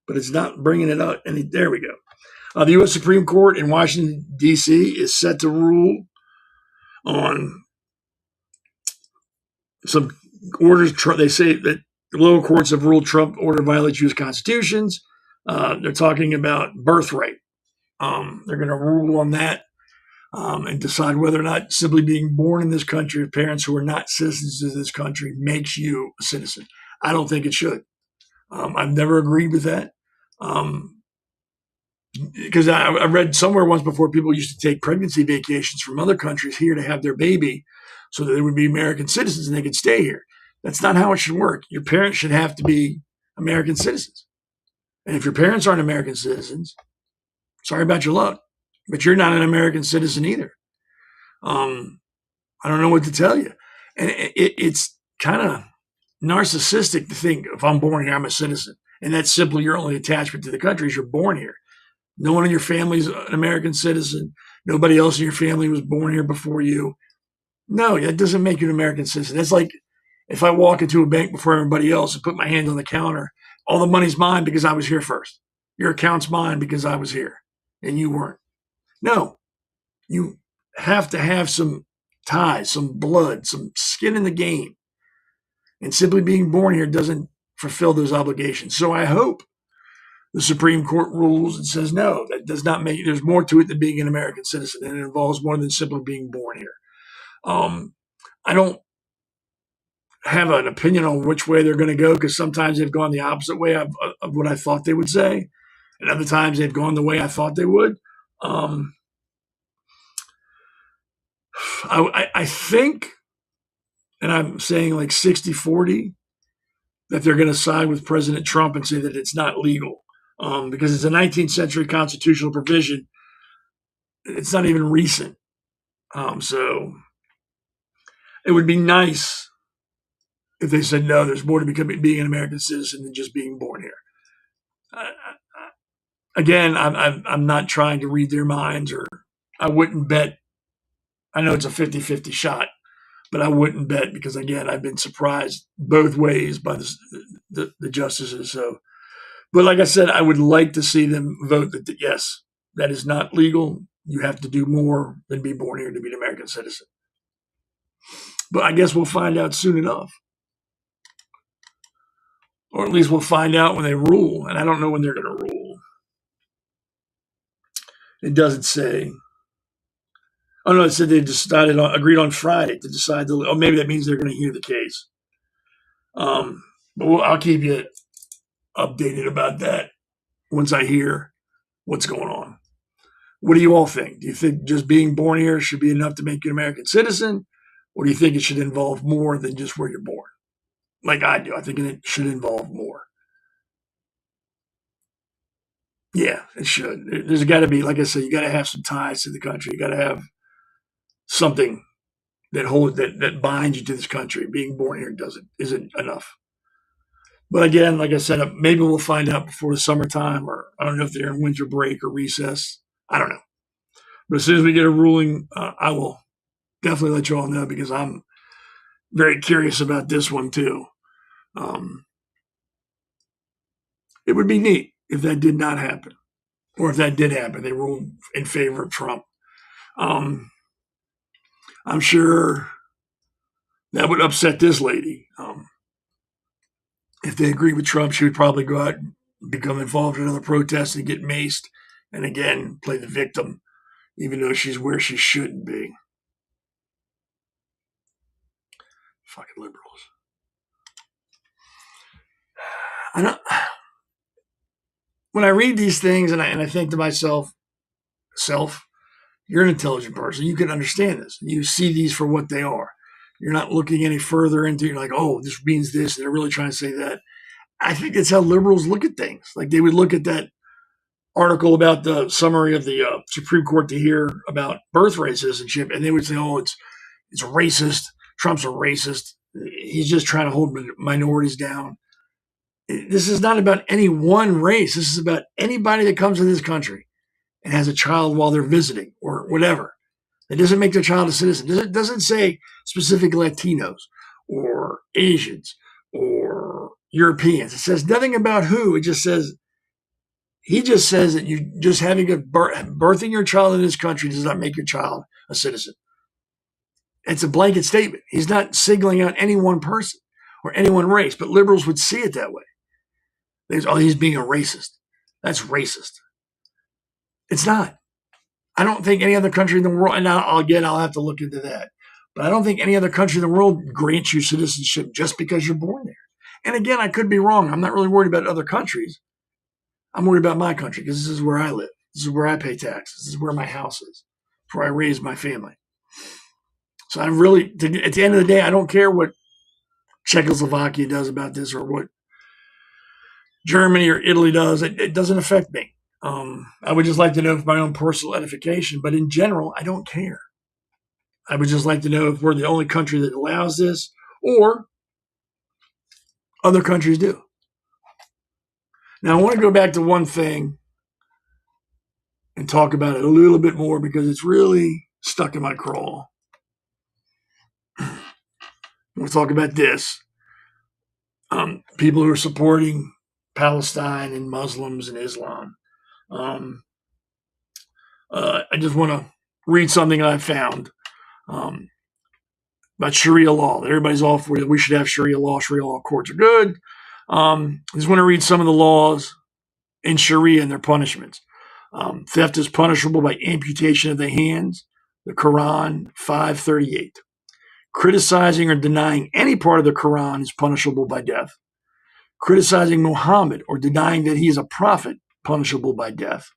but it's not bringing it up. And there we go. The U.S. Supreme Court in Washington, D.C. is set to rule on some orders. They say that the lower courts have ruled Trump order violates U.S. constitutions. They're talking about birthright. They're going to rule on that and decide whether or not simply being born in this country of parents who are not citizens of this country makes you a citizen. I don't think it should. I've never agreed with that. Because I read somewhere once before people used to take pregnancy vacations from other countries here to have their baby so that they would be American citizens and they could stay here. That's not how it should work. Your parents should have to be American citizens. And if your parents aren't American citizens, sorry about your luck, but you're not an American citizen either. I don't know what to tell you. And it's kind of narcissistic to think if I'm born here, I'm a citizen. And that's simply your only attachment to the country is you're born here. No one in your family is an American citizen. Nobody else in your family was born here before you. No, that doesn't make you an American citizen. That's like if I walk into a bank before everybody else and put my hand on the counter, all the money's mine because I was here first. Your account's mine because I was here and you weren't. No, you have to have some ties, some blood, some skin in the game. And simply being born here doesn't fulfill those obligations. So I hope the Supreme Court rules and says, no, that does not make, there's more to it than being an American citizen, and it involves more than simply being born here. I don't have an opinion on which way they're going to go because sometimes they've gone the opposite way of what I thought they would say, and other times they've gone the way I thought they would. I think, and I'm saying like 60-40, that they're going to side with President Trump and say that it's not legal because it's a 19th century constitutional provision. It's not even recent. So it would be nice if they said, no, there's more to being an American citizen than just being born here. Again, I'm not trying to read their minds, or I wouldn't bet. I know it's a 50-50 shot, but I wouldn't bet because, again, I've been surprised both ways by the justices. So, but like I said, I would like to see them vote that, yes, that is not legal. You have to do more than be born here to be an American citizen. But I guess we'll find out soon enough. Or at least we'll find out when they rule. And I don't know when they're going to rule. It doesn't say. Oh, no, it said they agreed on Friday to decide. Maybe that means they're going to hear the case. But I'll keep you updated about that once I hear what's going on. What do you all think? Do you think just being born here should be enough to make you an American citizen? Or do you think it should involve more than just where you're born? Like I do. I think it should involve more. Yeah, it should. There's got to be, like I said, you got to have some ties to the country. You got to have something that binds you to this country. Being born here isn't enough. But again, like I said, maybe we'll find out before the summertime, or I don't know if they're in winter break or recess. I don't know. But as soon as we get a ruling, I will definitely let you all know because I'm very curious about this one too. It would be neat if that did not happen, or if that did happen, they ruled in favor of Trump. I'm sure that would upset this lady. If they agree with Trump, she would probably go out and become involved in another protest and get maced, and again play the victim, even though she's where she shouldn't be. Fucking liberals. I don't. When I read these things and I think to myself, you're an intelligent person. You can understand this. You see these for what they are. You're not looking any further into. You're like, oh, this means this. They're really trying to say that. I think that's how liberals look at things. Like they would look at that article about the summary of the Supreme Court to hear about birthright citizenship, and they would say, oh, it's racist. Trump's a racist. He's just trying to hold minorities down. This is not about any one race. This is about anybody that comes to this country and has a child while they're visiting or whatever. It doesn't make their child a citizen. It doesn't say specific Latinos or Asians or Europeans. It says nothing about who. It just says, he just says that you just having birthing your child in this country does not make your child a citizen. It's a blanket statement. He's not signaling out any one person or any one race, but liberals would see it that way. He's being a racist. That's racist. It's not. I don't think any other country in the world, and I'll have to look into that, but I don't think any other country in the world grants you citizenship just because you're born there. And again, I could be wrong. I'm not really worried about other countries. I'm worried about my country because this is where I live. This is where I pay taxes. This is where my house is. It's where I raise my family. So I really, at the end of the day, I don't care what Czechoslovakia does about this or what Germany or Italy does. It doesn't affect me. I would just like to know for my own personal edification, but in general, I don't care. I would just like to know if we're the only country that allows this or other countries do. Now, I want to go back to one thing and talk about it a little bit more because it's really stuck in my craw. We'll talk about this. People who are supporting Palestine and Muslims and Islam. I just want to read something I found about Sharia law. Everybody's all for it. We should have Sharia law. Sharia law courts are good. I just want to read some of the laws in Sharia and their punishments. Theft is punishable by amputation of the hands. The Quran 5:38. Criticizing or denying any part of the Quran is punishable by death. Criticizing Muhammad or denying that he is a prophet, punishable by death.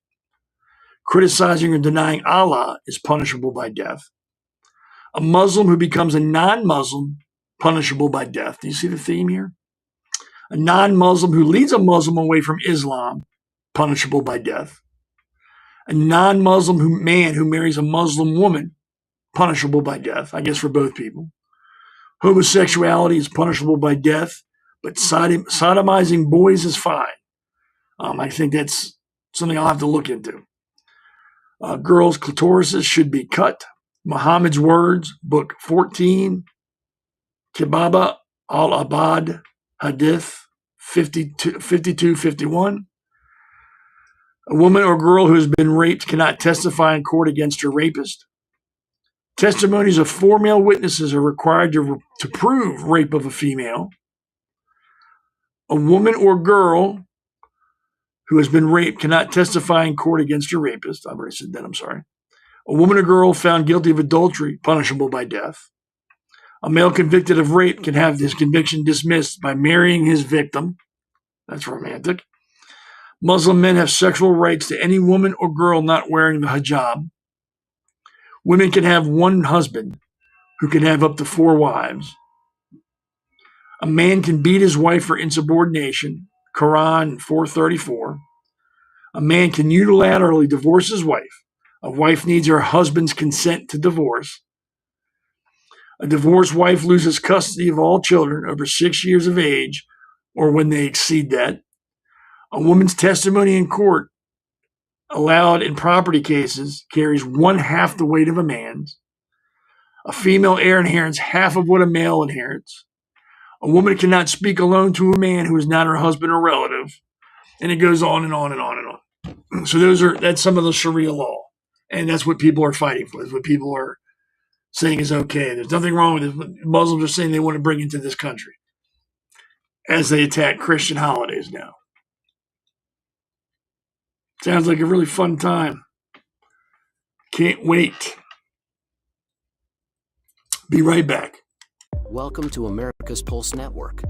Criticizing or denying Allah is punishable by death. A Muslim who becomes a non-Muslim, punishable by death. Do you see the theme here? A non-Muslim who leads a Muslim away from Islam, punishable by death. A non-Muslim man who marries a Muslim woman, punishable by death, I guess for both people. Homosexuality is punishable by death, but sodomizing boys is fine. I think that's something I'll have to look into. Girls' clitorises should be cut. Muhammad's words, book 14, Kibaba al-Abad, Hadith 52-51. A woman or girl who has been raped cannot testify in court against her rapist. Testimonies of 4 male witnesses are required to prove rape of a female. A woman or girl who has been raped cannot testify in court against her rapist. I've already said that, I'm sorry. A woman or girl found guilty of adultery, punishable by death. A male convicted of rape can have his conviction dismissed by marrying his victim. That's romantic. Muslim men have sexual rights to any woman or girl not wearing the hijab. Women can have one husband who can have up to 4 wives. A man can beat his wife for insubordination, Quran 4:34. A man can unilaterally divorce his wife. A wife needs her husband's consent to divorce. A divorced wife loses custody of all children over 6 years of age or when they exceed that. A woman's testimony in court allowed in property cases carries 1/2 the weight of a man's. A female heir inherits half of what a male inherits. A woman cannot speak alone to a man who is not her husband or relative. And it goes on and on and on and on. So that's some of the Sharia law. And that's what people are fighting for. That's what people are saying is okay. There's nothing wrong with it. Muslims are saying they want to bring into this country as they attack Christian holidays now. Sounds like a really fun time. Can't wait. Be right back. Welcome to America's Pulse Network.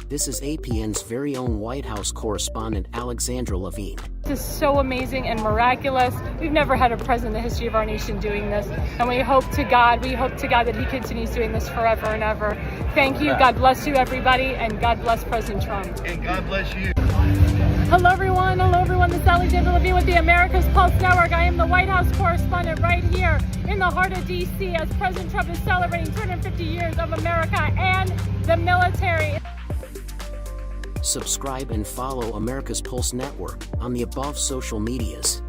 This is APN's very own White House correspondent, Alexandra Levine. This is so amazing and miraculous. We've never had a president in the history of our nation doing this. And we hope to God that he continues doing this forever and ever. Thank you. God bless you, everybody. And God bless President Trump. And God bless you. Hello, everyone. This is Alexandra Levine with the America's Pulse Network. I am the White House correspondent right here in the heart of D.C. as President Trump is celebrating 250 years of America and the military. Subscribe and follow America's Pulse Network on the above social medias.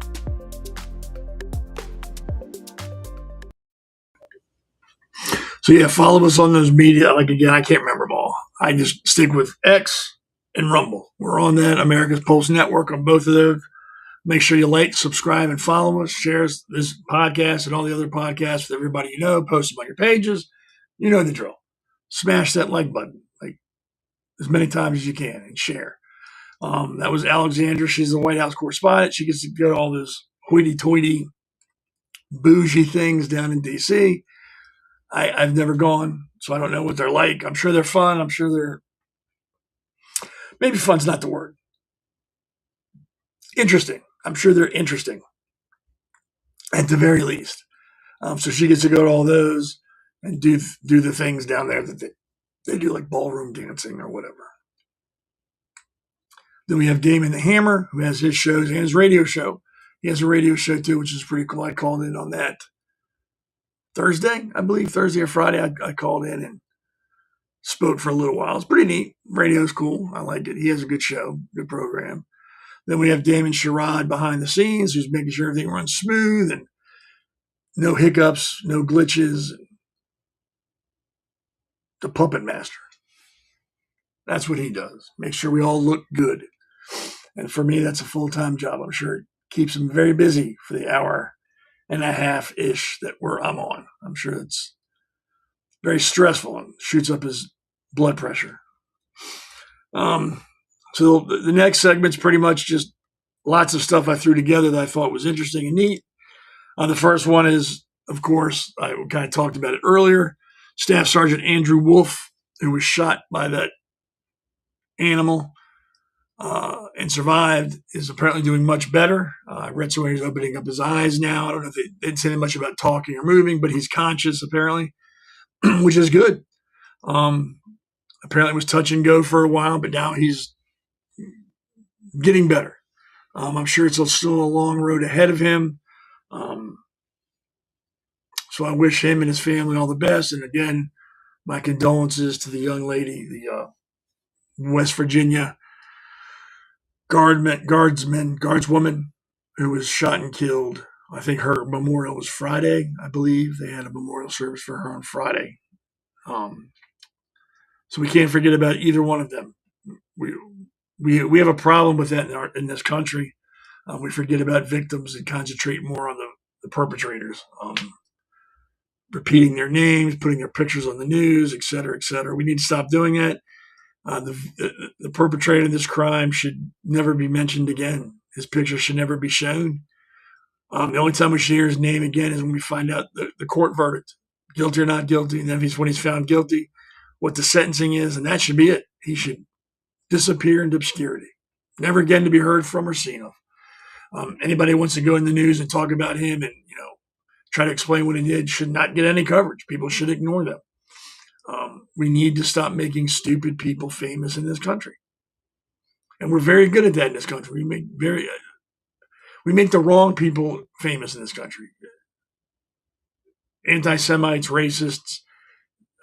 So yeah, follow us on those media. Like again, I can't remember them all. I just stick with X and Rumble. We're on that America's Pulse Network on both of those. Make sure you like, subscribe, and follow us. Share this podcast and all the other podcasts with everybody you know. Post them on your pages. You know the drill. Smash that like button, like as many times as you can, and share. That was Alexandra. She's the White House correspondent. She gets to go to all those hoity-toity, bougie things down in D.C. I've never gone, so I don't know what they're like. I'm sure they're fun. I'm sure they're maybe fun's not the word. Interesting. I'm sure they're interesting at the very least. So she gets to go to all those and do the things down there that they do, like ballroom dancing or whatever. Then we have Damon the Hammer, who has his shows and his radio show. He has a radio show too, which is pretty cool. I called in on that Thursday, I believe, Thursday or Friday. I called in and spoke for a little while. It's pretty neat. Radio's cool. I like it. He has a good show, good program. Then we have Damon Sherrod behind the scenes, who's making sure everything runs smooth and no hiccups, no glitches. The puppet master. That's what he does. Make sure we all look good. And for me, that's a full-time job. I'm sure it keeps him very busy for the hour and a half-ish that I'm on. I'm sure it's very stressful and shoots up his blood pressure. So the next segment's pretty much just lots of stuff I threw together that I thought was interesting and neat. The first one is, of course, I kind of talked about it earlier, Staff Sergeant Andrew Wolf, who was shot by that animal and survived, is apparently doing much better. I read somewhere he's opening up his eyes now. I don't know if they didn't say much about talking or moving, but he's conscious apparently, which is good. Apparently it was touch and go for a while, but now he's getting better. I'm sure it's still a long road ahead of him. So I wish him and his family all the best. And again, my condolences to the young lady, the West Virginia guardswoman who was shot and killed. I think her memorial was Friday. I believe they had a memorial service for her on Friday. So we can't forget about either one of them. We have a problem with that in this country. We forget about victims and concentrate more on the perpetrators, repeating their names, putting their pictures on the news, et cetera, et cetera. We need to stop doing that. The perpetrator of this crime should never be mentioned again. His picture should never be shown. The only time we should hear his name again is when we find out the court verdict, guilty or not guilty, and then when he's found guilty, what the sentencing is, and that should be it. He should disappear into obscurity, never again to be heard from or seen of. Anybody who wants to go in the news and talk about him and try to explain what he did should not get any coverage. People should ignore them. We need to stop making stupid people famous in this country, and we're very good at that in this country. We make the wrong people famous in this country. Anti-Semites, racists,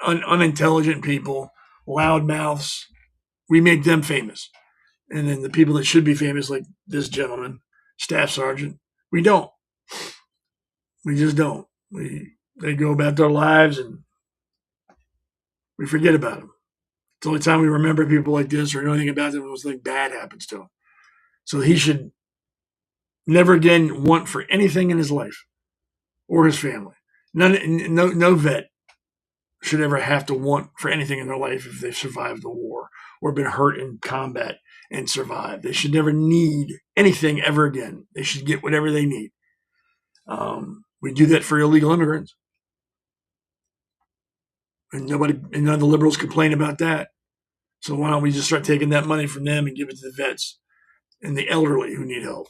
unintelligent people, loudmouths. We make them famous. And then the people that should be famous, like this gentleman, Staff Sergeant, we don't. We just don't. They go about their lives and we forget about them. It's the only time we remember people like this or know anything about them when something bad happens to them. So he should never again want for anything in his life or his family No vet should ever have to want for anything in their life if they've survived the war or been hurt in combat and survived. They should never need anything ever again. They should get whatever they need. We do that for illegal immigrants. And none of the liberals complain about that. So why don't we just start taking that money from them and give it to the vets and the elderly who need help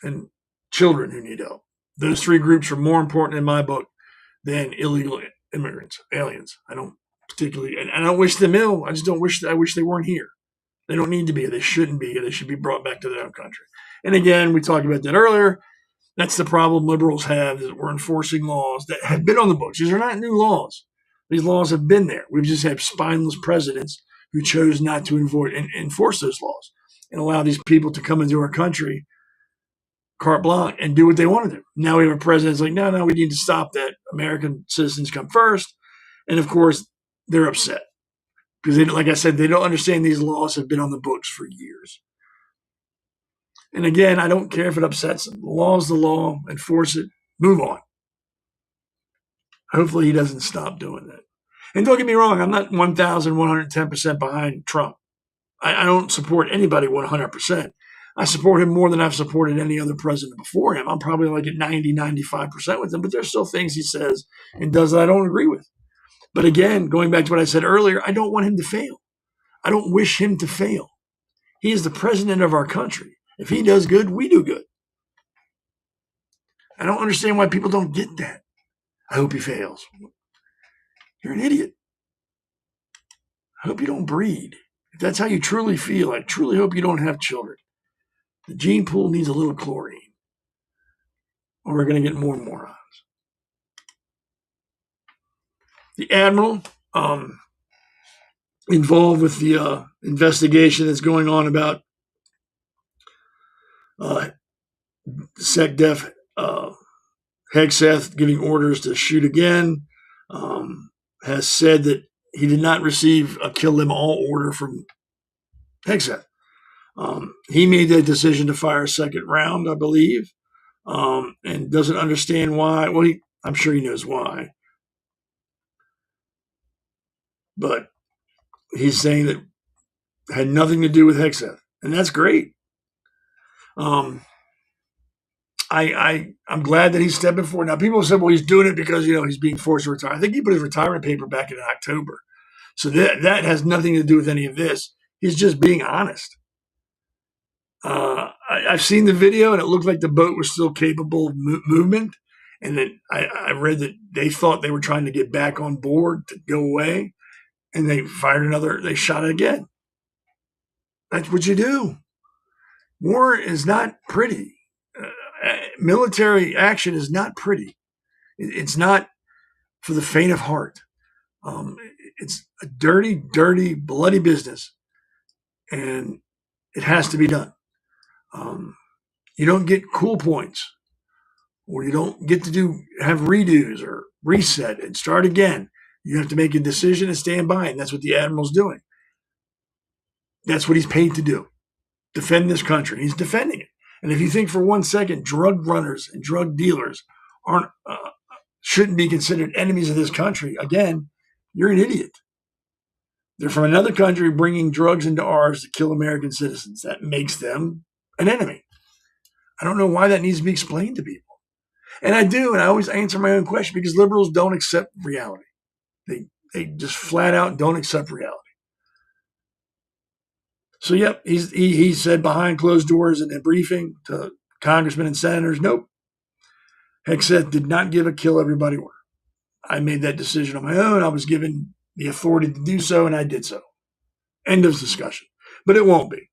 and children who need help? Those three groups are more important in my book than illegal immigrants, aliens. I don't particularly, and I don't wish them ill. I wish they weren't here. They don't need to be. They shouldn't be. They should be brought back to their own country. And again, we talked about that earlier. That's the problem liberals have, is that we're enforcing laws that have been on the books. These are not new laws. These laws have been there. We've just had spineless presidents who chose not to enforce those laws and allow these people to come into our country carte blanche and do what they want to do. Now we have a president that's like, no, we need to stop that. American citizens come first. And of course, they're upset because, like I said, they don't understand these laws have been on the books for years. And again, I don't care if it upsets them. The law is the law. Enforce it. Move on. Hopefully he doesn't stop doing that. And don't get me wrong, I'm not 1,110% behind Trump. I don't support anybody 100%. I support him more than I've supported any other president before him. I'm probably like at 90, 95% with him, but there's still things he says and does that I don't agree with. But again, going back to what I said earlier, I don't want him to fail. I don't wish him to fail. He is the president of our country. If he does good, we do good. I don't understand why people don't get that. I hope he fails. You're an idiot. I hope you don't breed. If that's how you truly feel, I truly hope you don't have children. The gene pool needs a little chlorine, or we're going to get more and more morons. The admiral involved with the investigation that's going on about SecDef Seth giving orders to shoot again, has said that he did not receive a kill them all order from Seth. He made that decision to fire a second round, I believe, and doesn't understand why. Well, I'm sure he knows why. But he's saying that it had nothing to do with Seth, and that's great. I'm glad that he's stepping forward. Now, people said, well, he's doing it because, he's being forced to retire. I think he put his retirement paper back in October. So that has nothing to do with any of this. He's just being honest. I've seen the video, and it looked like the boat was still capable of movement. And then I read that they thought they were trying to get back on board to go away, and they shot it again. That's what you do. War is not pretty. Military action is not pretty. It's not for the faint of heart. It's a dirty, dirty, bloody business, and it has to be done. You don't get cool points, or you don't get to have redos or reset and start again. You have to make a decision and stand by it, and that's what the admiral's doing. That's what he's paid to do, defend this country. He's defending it. And if you think for 1 second drug runners and drug dealers shouldn't be considered enemies of this country, again, you're an idiot. They're from another country bringing drugs into ours to kill American citizens. That makes them an enemy. I don't know why that needs to be explained to people. And I do, and I always answer my own question because liberals don't accept reality. They just flat out don't accept reality. So, yep, he said behind closed doors in a briefing to congressmen and senators, nope. Seth did not give a kill everybody order. I made that decision on my own. I was given the authority to do so, and I did so. End of discussion. But it won't be.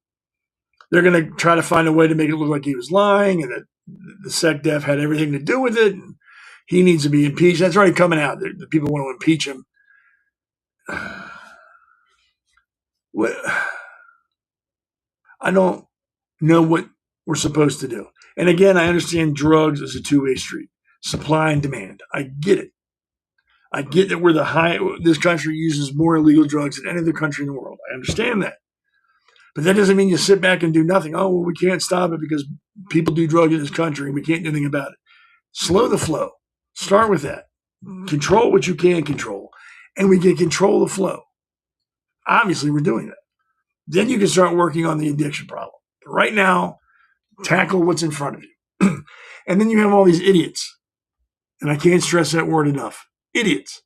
They're going to try to find a way to make it look like he was lying and that the SecDef had everything to do with it, and he needs to be impeached. That's already coming out. The people want to impeach him. I don't know what we're supposed to do. And again, I understand drugs is a two-way street. Supply and demand. I get it. I get that this country uses more illegal drugs than any other country in the world. I understand that. But that doesn't mean you sit back and do nothing. Oh, well, we can't stop it because people do drugs in this country and we can't do anything about it. Slow the flow. Start with that. control what you can control, and we can control the flow. Obviously, we're doing that. Then you can start working on the addiction problem. But right now, tackle what's in front of you. And then you have all these idiots, and I can't stress that word enough, idiots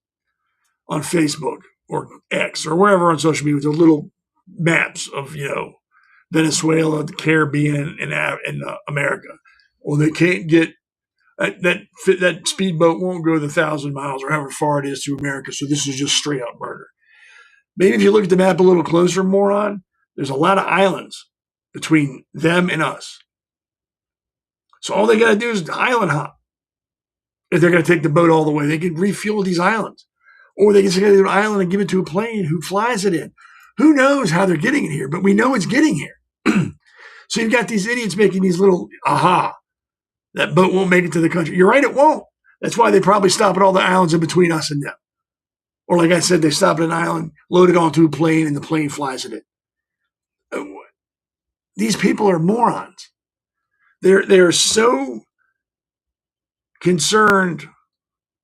on Facebook or X or wherever on social media with the little maps of, Venezuela, the Caribbean, and America. Well, they can't get that speedboat won't go the 1,000 miles or however far it is to America. So this is just straight up murder. Maybe if you look at the map a little closer, moron, there's a lot of islands between them and us. So all they got to do is island hop. If they're going to take the boat all the way, they can refuel these islands. Or they can take an island and give it to a plane who flies it in. Who knows how they're getting it here, but we know it's getting here. So you've got these idiots making these little, that boat won't make it to the country. You're right, it won't. That's why they probably stop at all the islands in between us and them. Or like I said, they stop at an island, load it onto a plane, and the plane flies it in. These people are morons. They're so concerned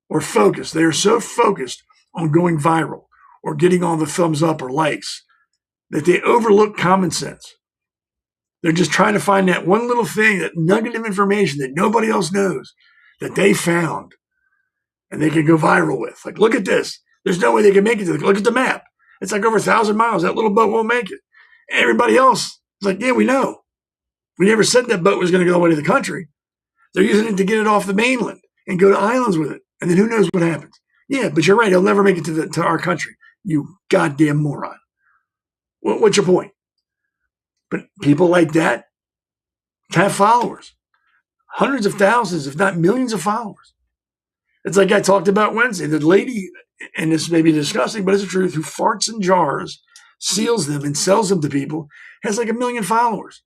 or focused. They are so focused on going viral or getting all the thumbs up or likes that they overlook common sense. They're just trying to find that one little thing, that nugget of information that nobody else knows that they found and they can go viral with. Like, look at this. There's no way they can make it. Look at the map. It's like over 1,000 miles. That little boat won't make it. Everybody else is like, yeah, we know. We never said that boat was going to go all the way to the country. They're using it to get it off the mainland and go to islands with it. And then who knows what happens. Yeah, but you're right. It'll never make it to our country. You goddamn moron. What's your point? But people like that have followers. Hundreds of thousands, if not millions of followers. It's like I talked about Wednesday. The lady, and this may be disgusting, but it's the truth, who farts in jars, seals them, and sells them to people, has like 1 million followers.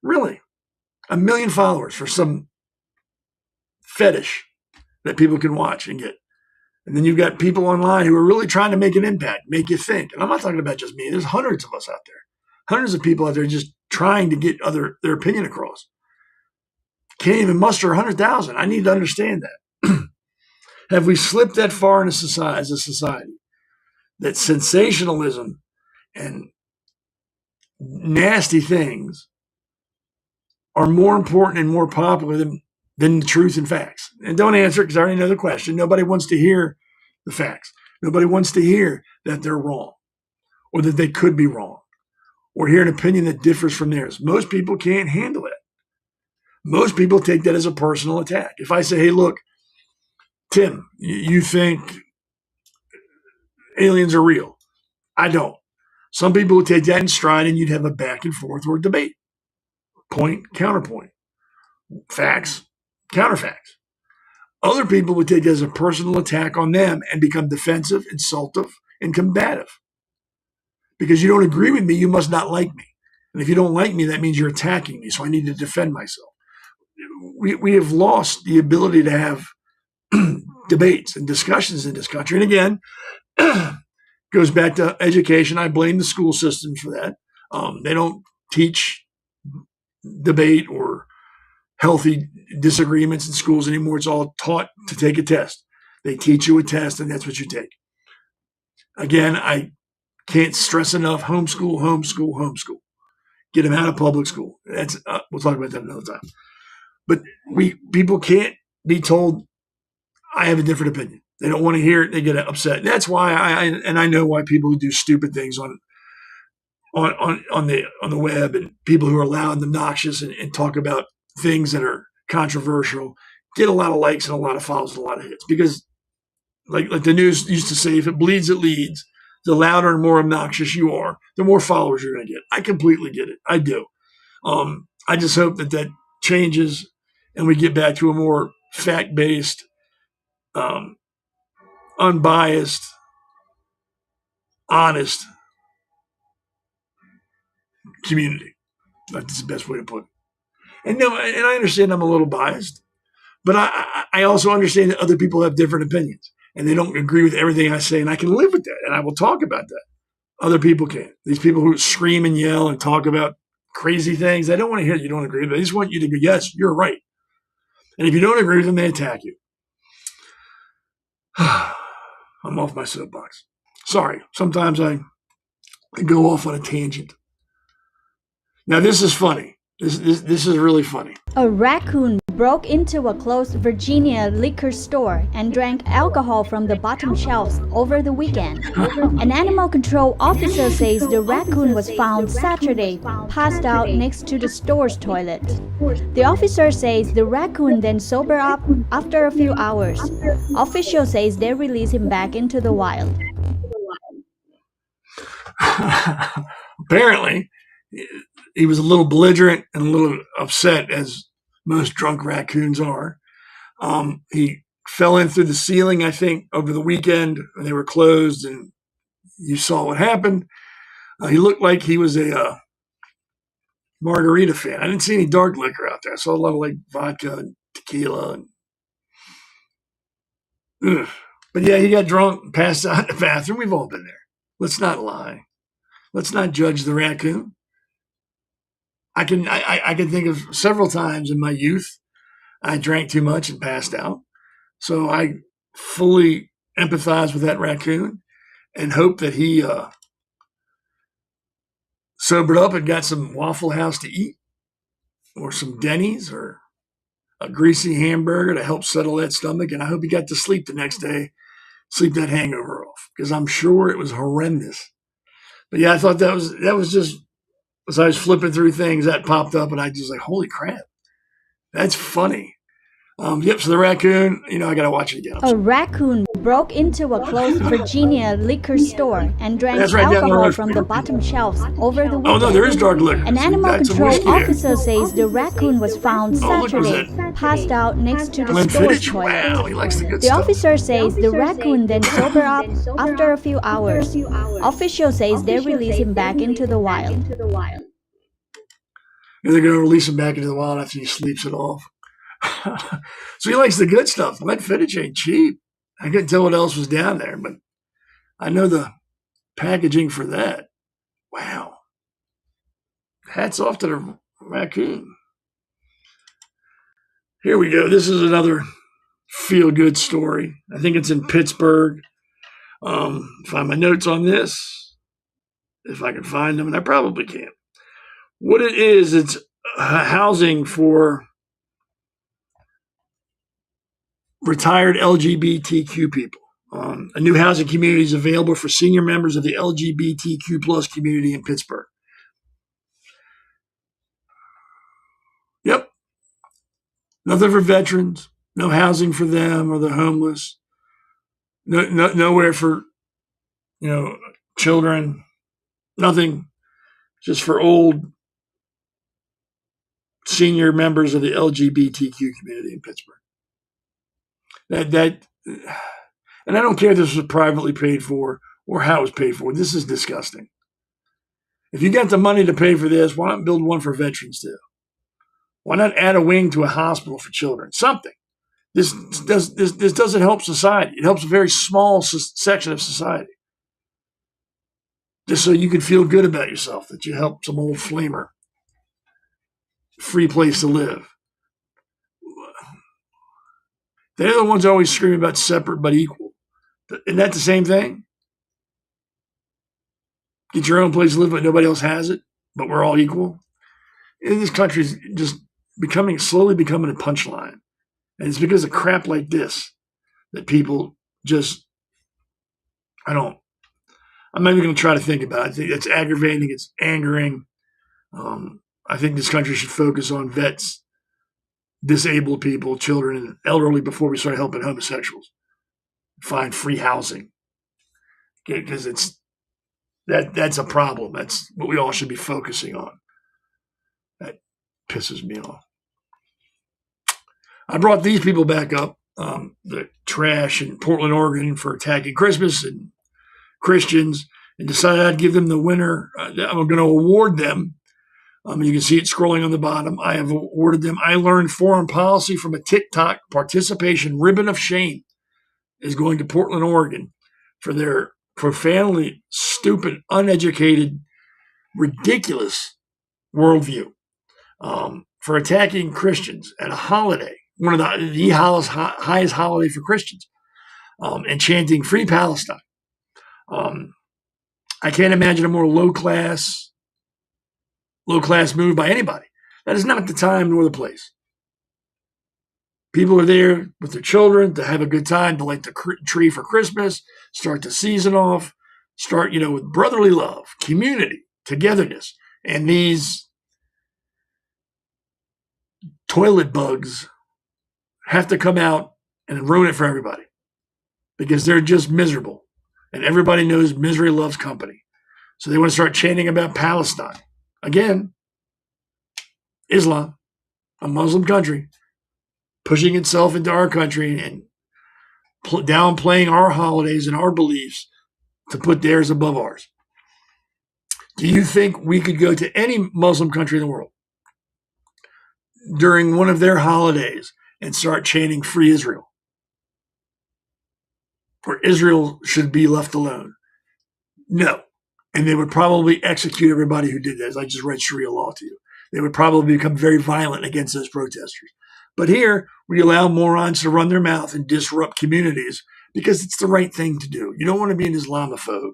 Really? 1 million followers for some fetish that people can watch and get. And then you've got people online who are really trying to make an impact, make you think. And I'm not talking about just me. There's hundreds of us out there. Hundreds of people out there just trying to get their opinion across. Can't even muster 100,000. I need to understand that. Have we slipped that far as a society that sensationalism and nasty things are more important and more popular than the truth and facts? And don't answer it because I already know the question. Nobody wants to hear the facts. Nobody wants to hear that they're wrong or that they could be wrong or hear an opinion that differs from theirs. Most people can't handle it. Most people take that as a personal attack. If I say, hey, look, Tim, you think aliens are real. I don't. Some people would take that in stride and you'd have a back and forth or debate. Point, counterpoint. Facts, counterfacts. Other people would take it as a personal attack on them and become defensive, insultive, and combative. Because you don't agree with me, you must not like me. And if you don't like me, that means you're attacking me, so I need to defend myself. We have lost the ability to have debates and discussions in this country. And again, goes back to education. I blame the school systems for that. They don't teach debate or healthy disagreements in schools anymore. It's all taught to take a test. They teach you a test, and that's what you take. Again, I can't stress enough, homeschool, homeschool, homeschool. Get them out of public school. That's we'll talk about that another time. But people can't be told, I have a different opinion. They don't want to hear it. They get upset. That's why I know why people who do stupid things on the web and people who are loud and obnoxious and talk about things that are controversial get a lot of likes and a lot of follows and a lot of hits. Because like the news used to say, if it bleeds, it leads. The louder and more obnoxious you are, the more followers you're going to get. I completely get it. I do. I just hope that changes and we get back to a more fact-based, unbiased, honest community. That's the best way to put it. And I understand I'm a little biased, but I also understand that other people have different opinions and they don't agree with everything I say, and I can live with that, and I will talk about that. Other people can't. These people who scream and yell and talk about crazy things, they don't want to hear you don't agree with it. They just want you to go, yes, you're right. And if you don't agree with them, they attack you. I'm off my soapbox. Sorry. Sometimes I go off on a tangent. Now, this is funny. This is really funny. A raccoon broke into a closed Virginia liquor store and drank alcohol from the bottom shelves over the weekend. An animal control officer says the raccoon was found Saturday, passed out next to the store's toilet. The officer says the raccoon then sobered up after a few hours. Official says they released him back into the wild. Apparently, he was a little belligerent and a little upset, as most drunk raccoons are. He fell in through the ceiling, I think, over the weekend when they were closed, and you saw what happened. He looked like he was a margarita fan. I didn't see any dark liquor out there. I saw a lot of like vodka and tequila. But yeah, he got drunk and passed out in the bathroom. We've all been there. Let's not lie. Let's not judge the raccoon. I can think of several times in my youth I drank too much and passed out. So I fully empathize with that raccoon and hope that he sobered up and got some Waffle House to eat, or some Denny's, or a greasy hamburger to help settle that stomach. And I hope he got to sleep the next day, sleep that hangover off, because I'm sure it was horrendous. But yeah, I thought that was just, as I was flipping through things, that popped up, and I just like, holy crap, that's funny. Yep, so the raccoon, I got to watch it again. A raccoon broke into a closed Virginia liquor store and drank right alcohol from the bottom shelves over the weekend. Oh, no, there is dark liquor. An animal control officer says the raccoon was found Saturday, passed out next to the store's toilet. Wow, he likes the good The stuff. officer says the raccoon then sobered up after a few hours. Official says they released him back into the wild. And they're going to release him back into the wild after he sleeps it off. So he likes the good stuff. Glenfiddich ain't cheap. I couldn't tell what else was down there, but I know the packaging for that. Wow. Hats off to the raccoon. Here we go. This is another feel-good story. I think it's in Pittsburgh. Find my notes on this, if I can find them, and I probably can. What it is, it's housing for retired LGBTQ people. A new housing community is available for senior members of the LGBTQ plus community in Pittsburgh. Yep. Nothing for veterans. No housing for them or the homeless. Nowhere for, children. Nothing. Just for old senior members of the LGBTQ community in Pittsburgh. And I don't care if this was privately paid for or how it was paid for. This is disgusting. If you got the money to pay for this, why not build one for veterans too? Why not add a wing to a hospital for children? Something. This doesn't help society. It helps a very small section of society. Just so you can feel good about yourself that you helped some old flamer. Free place to live. They're the ones always screaming about separate but equal. Isn't that the same thing? Get your own place to live, but nobody else has it, but we're all equal. And this country's just slowly becoming a punchline. And it's because of crap like this that people just, I'm not even going to try to think about it. I think it's aggravating. It's angering. I think this country should focus on vets, disabled people, children, and elderly before we start helping homosexuals find free housing. Because that's a problem. That's what we all should be focusing on. That pisses me off. I brought these people back up, the trash in Portland, Oregon, for attacking Christmas and Christians, and decided I'd give them the winner. I'm going to award them. You can see it scrolling on the bottom. I have awarded them I Learned Foreign Policy from a TikTok Participation Ribbon of Shame. Is going to Portland, Oregon for their profoundly stupid, uneducated, ridiculous worldview, for attacking Christians at a holiday, one of the highest holiday for Christians. and chanting Free Palestine. I can't imagine a more low-class move by anybody. That is not the time nor the place. People are there with their children to have a good time, to light the tree for Christmas, start the season off, start, with brotherly love, community, togetherness. And these toilet bugs have to come out and ruin it for everybody because they're just miserable. And everybody knows misery loves company. So they want to start chanting about Palestine. Again, Islam, a Muslim country, pushing itself into our country and downplaying our holidays and our beliefs to put theirs above ours. Do you think we could go to any Muslim country in the world during one of their holidays and start chanting Free Israel? Or Israel should be left alone? No. And they would probably execute everybody who did that, as I just read Sharia law to you. They would probably become very violent against those protesters. But here, we allow morons to run their mouth and disrupt communities because it's the right thing to do. You don't want to be an Islamophobe,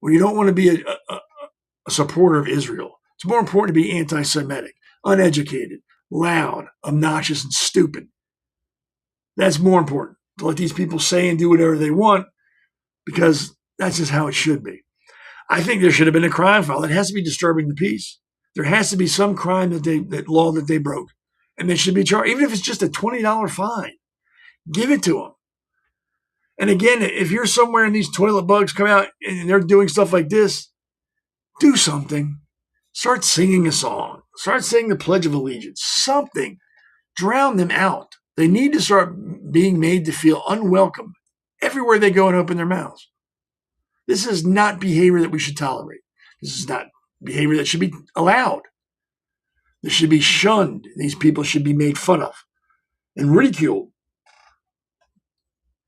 or you don't want to be a supporter of Israel. It's more important to be anti-Semitic, uneducated, loud, obnoxious, and stupid. That's more important, to let these people say and do whatever they want, because that's just how it should be. I think there should have been a crime filed. It has to be disturbing the peace. There has to be some crime that law that they broke. And they should be charged, even if it's just a $20 fine. Give it to them. And again, if you're somewhere and these toilet bugs come out and they're doing stuff like this, do something. Start singing a song. Start singing the Pledge of Allegiance. Something. Drown them out. They need to start being made to feel unwelcome everywhere they go and open their mouths. This is not behavior that we should tolerate. This is not behavior that should be allowed. This should be shunned. These people should be made fun of and ridiculed.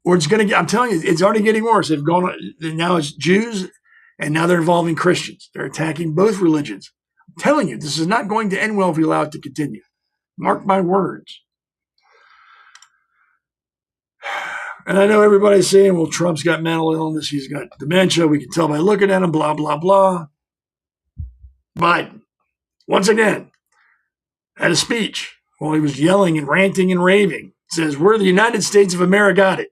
Or it's going to get, I'm telling you, it's already getting worse. They've gone, now it's Jews, and now they're involving Christians. They're attacking both religions. I'm telling you, this is not going to end well if we allow it to continue. Mark my words. And I know everybody's saying, well, Trump's got mental illness. He's got dementia. We can tell by looking at him, blah, blah, blah. Biden, once again, had a speech while he was yelling and ranting and raving. It says, we're the United States of America, got it.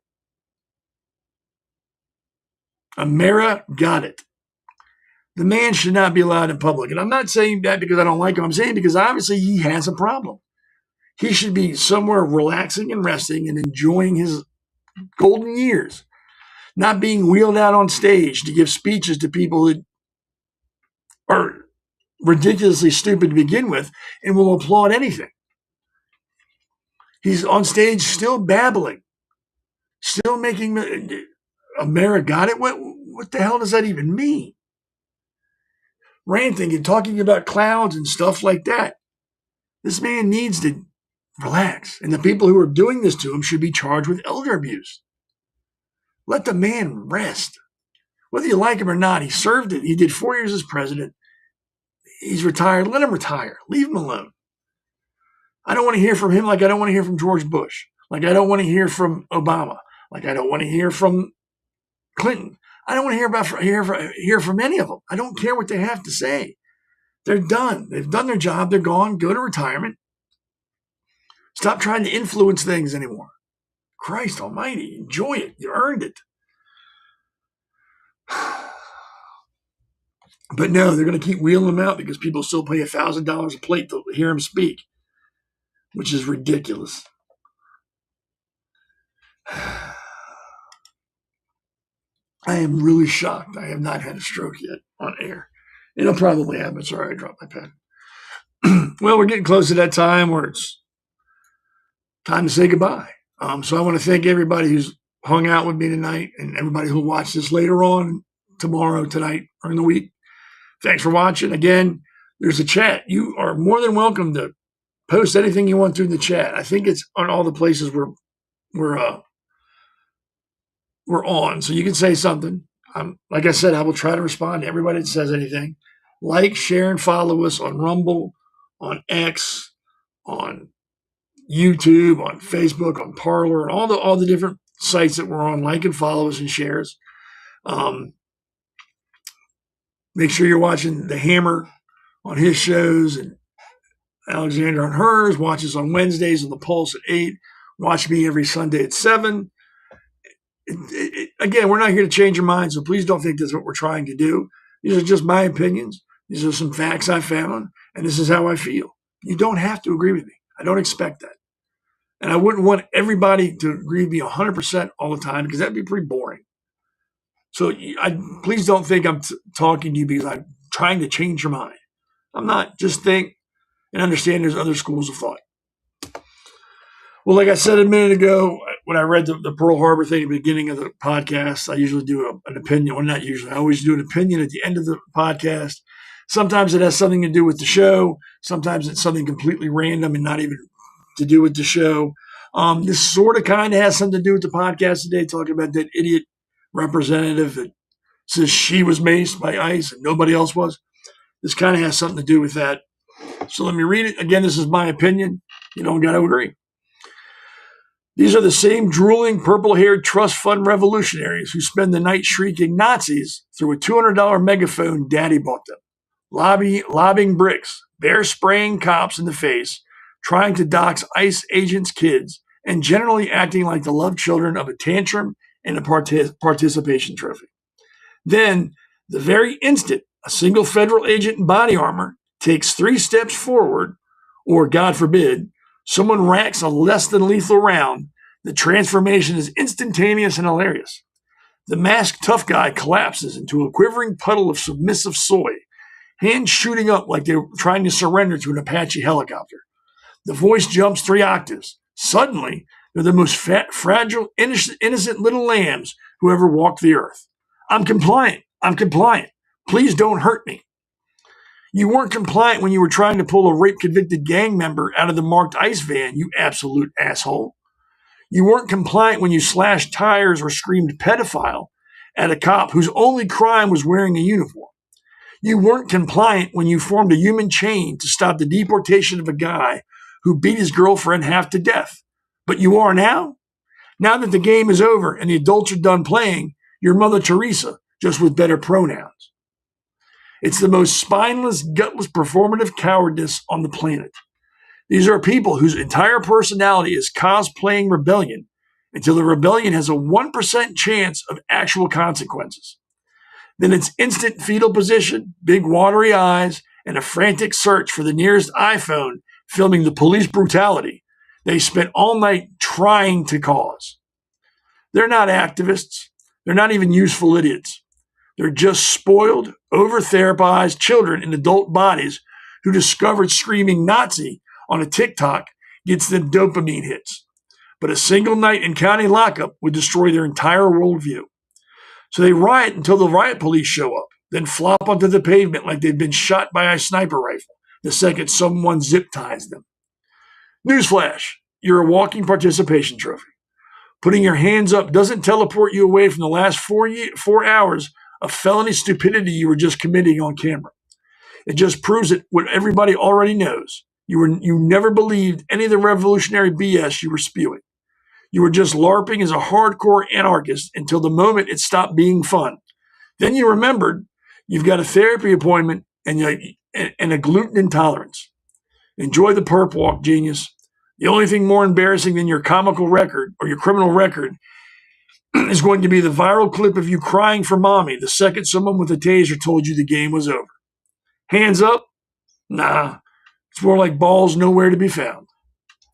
America got it. The man should not be allowed in public. And I'm not saying that because I don't like him. I'm saying because obviously he has a problem. He should be somewhere relaxing and resting and enjoying his golden years, not being wheeled out on stage to give speeches to people that are ridiculously stupid to begin with and will applaud anything. He's on stage still babbling, still making America got it. What the hell does that even mean? Ranting and talking about clouds and stuff like that. This man needs to relax. And the people who are doing this to him should be charged with elder abuse. Let the man rest. Whether you like him or not, he served it. He did 4 years as president. He's retired. Let him retire. Leave him alone. I don't want to hear from him like I don't want to hear from George Bush. Like I don't want to hear from Obama. Like I don't want to hear from Clinton. I don't want to hear from any of them. I don't care what they have to say. They're done. They've done their job. They're gone. Go to retirement. Stop trying to influence things anymore. Christ almighty. Enjoy it. You earned it. But no, they're going to keep wheeling them out because people still pay $1,000 a plate to hear him speak, which is ridiculous. I am really shocked. I have not had a stroke yet on air. It'll probably happen. Sorry, I dropped my pen. Well, we're getting close to that time where it's time to say goodbye. So I want to thank everybody who's hung out with me tonight and everybody who'll watch this later on, tomorrow, tonight, or in the week. Thanks for watching. Again, there's a chat. You are more than welcome to post anything you want through the chat. I think it's on all the places we're on. So you can say something. Like I said, I will try to respond to everybody that says anything. Like, share, and follow us on Rumble, on X, on YouTube, on Facebook, on Parler, and all the different sites that we're on, like and follow us and share us. Make sure you're watching The Hammer on his shows and Alexander on hers. Watch us on Wednesdays on The Pulse at 8. Watch me every Sunday at 7. Again, we're not here to change your mind, so please don't think that's what we're trying to do. These are just my opinions. These are some facts I found, and this is how I feel. You don't have to agree with me. I don't expect that. And I wouldn't want everybody to agree with me 100% all the time, because that'd be pretty boring. So please don't think I'm talking to you because I'm trying to change your mind. I'm not. Just think and understand there's other schools of thought. Well, like I said a minute ago, when I read the Pearl Harbor thing at the beginning of the podcast, I usually do an opinion. Well, not usually. I always do an opinion at the end of the podcast. Sometimes it has something to do with the show. Sometimes it's something completely random and not even to do with the show. This sort of kind of has something to do with the podcast today, talking about that idiot representative that says she was maced by ICE and nobody else was. This kind of has something to do with that. So let me read it. Again, this is my opinion. You don't got to agree. These are the same drooling, purple-haired trust fund revolutionaries who spend the night shrieking Nazis through a $200 megaphone daddy bought them, lobbing bricks, bear spraying cops in the face, trying to dox ICE agents' kids, and generally acting like the loved children of a tantrum and a participation trophy. Then, the very instant a single federal agent in body armor takes 3 steps forward, or, God forbid, someone racks a less than lethal round, the transformation is instantaneous and hilarious. The masked tough guy collapses into a quivering puddle of submissive soy, hands shooting up like they were trying to surrender to an Apache helicopter. The voice jumps 3 octaves. Suddenly, they're the most fragile, innocent little lambs who ever walked the earth. I'm compliant. Please don't hurt me. You weren't compliant when you were trying to pull a rape-convicted gang member out of the marked ICE van, you absolute asshole. You weren't compliant when you slashed tires or screamed pedophile at a cop whose only crime was wearing a uniform. You weren't compliant when you formed a human chain to stop the deportation of a guy who beat his girlfriend half to death. But you are now? Now that the game is over and the adults are done playing, you're Mother Teresa, just with better pronouns. It's the most spineless, gutless, performative cowardice on the planet. These are people whose entire personality is cosplaying rebellion until the rebellion has a 1% chance of actual consequences. Then it's instant fetal position, big watery eyes, and a frantic search for the nearest iPhone filming the police brutality they spent all night trying to cause. They're not activists. They're not even useful idiots. They're just spoiled, over-therapized children in adult bodies who discovered screaming Nazi on a TikTok gets them dopamine hits. But a single night in county lockup would destroy their entire worldview. So they riot until the riot police show up, then flop onto the pavement like they've been shot by a sniper rifle the second someone zip ties them. Newsflash, you're a walking participation trophy. Putting your hands up doesn't teleport you away from the last 4 hours of felony stupidity you were just committing on camera. It just proves it what everybody already knows. You never believed any of the revolutionary BS you were spewing. You were just LARPing as a hardcore anarchist until the moment it stopped being fun. Then you remembered you've got a therapy appointment and a gluten intolerance. Enjoy the perp walk, genius. The only thing more embarrassing than your comical record or your criminal record is going to be the viral clip of you crying for mommy the second someone with a taser told you the game was over. Hands up? Nah, it's more like balls nowhere to be found.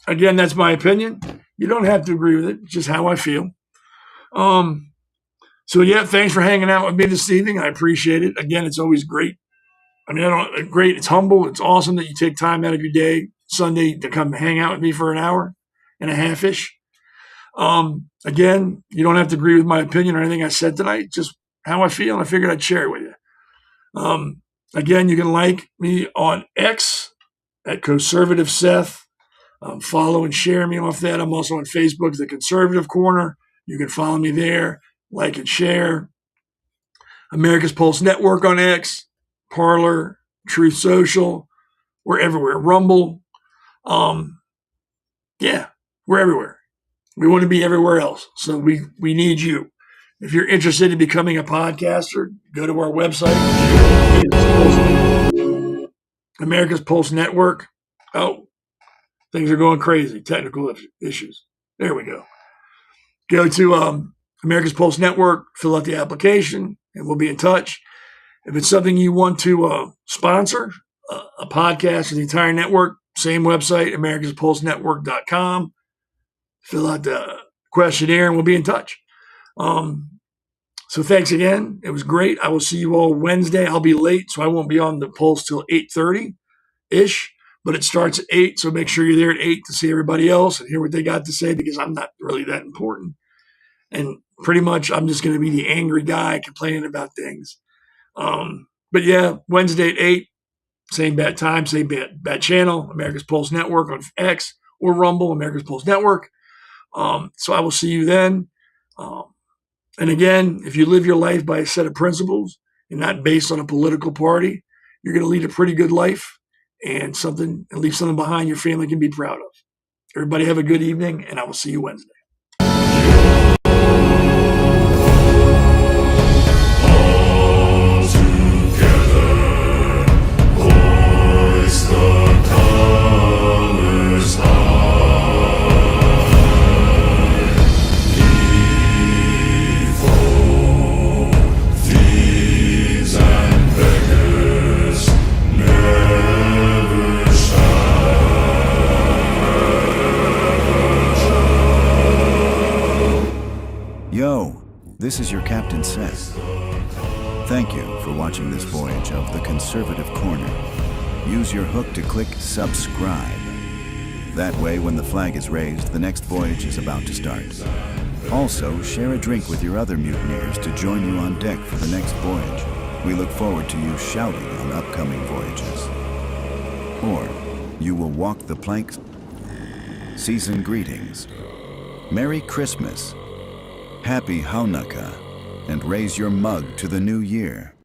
Again, that's my opinion. You don't have to agree with it. It's just how I feel. So yeah, thanks for hanging out with me this evening. I appreciate it. Again, it's always great. Great. It's humble. It's awesome that you take time out of your day, Sunday, to come hang out with me for an hour and a half-ish. Again, you don't have to agree with my opinion or anything I said tonight, just how I feel, and I figured I'd share it with you. Again, you can like me on X at Conservative Seth. Follow and share me off that. I'm also on Facebook, The Conservative Corner. You can follow me there, like and share. America's Pulse Network on X, Parler, Truth Social. We're everywhere. Rumble. Yeah, we're everywhere. We want to be everywhere else. So we need you. If you're interested in becoming a podcaster, go to our website, America's Pulse Network. Oh, things are going crazy. Technical issues. There we go. Go to America's Pulse Network, fill out the application, and we'll be in touch. If it's something you want to sponsor, a podcast for the entire network, same website, americaspulsenetwork.com. Fill out the questionnaire, and we'll be in touch. So thanks again. It was great. I will see you all Wednesday. I'll be late, so I won't be on the Pulse till 8:30-ish, but it starts at 8, so make sure you're there at 8 to see everybody else and hear what they got to say, because I'm not really that important. And pretty much I'm just going to be the angry guy complaining about things. But yeah, Wednesday at 8, same bad time, same bad channel, America's Pulse Network on X or Rumble, America's Pulse Network. So I will see you then. And again, if you live your life by a set of principles and not based on a political party, you're going to lead a pretty good life and leave something behind your family can be proud of. Everybody have a good evening, and I will see you Wednesday. Yo, this is your Captain Seth. Thank you for watching this voyage of the Conservative Corner. Use your hook to click subscribe. That way, when the flag is raised, the next voyage is about to start. Also, share a drink with your other mutineers to join you on deck for the next voyage. We look forward to you shouting on upcoming voyages. Or, you will walk the planks. Season greetings. Merry Christmas. Happy Hanukkah, and raise your mug to the new year.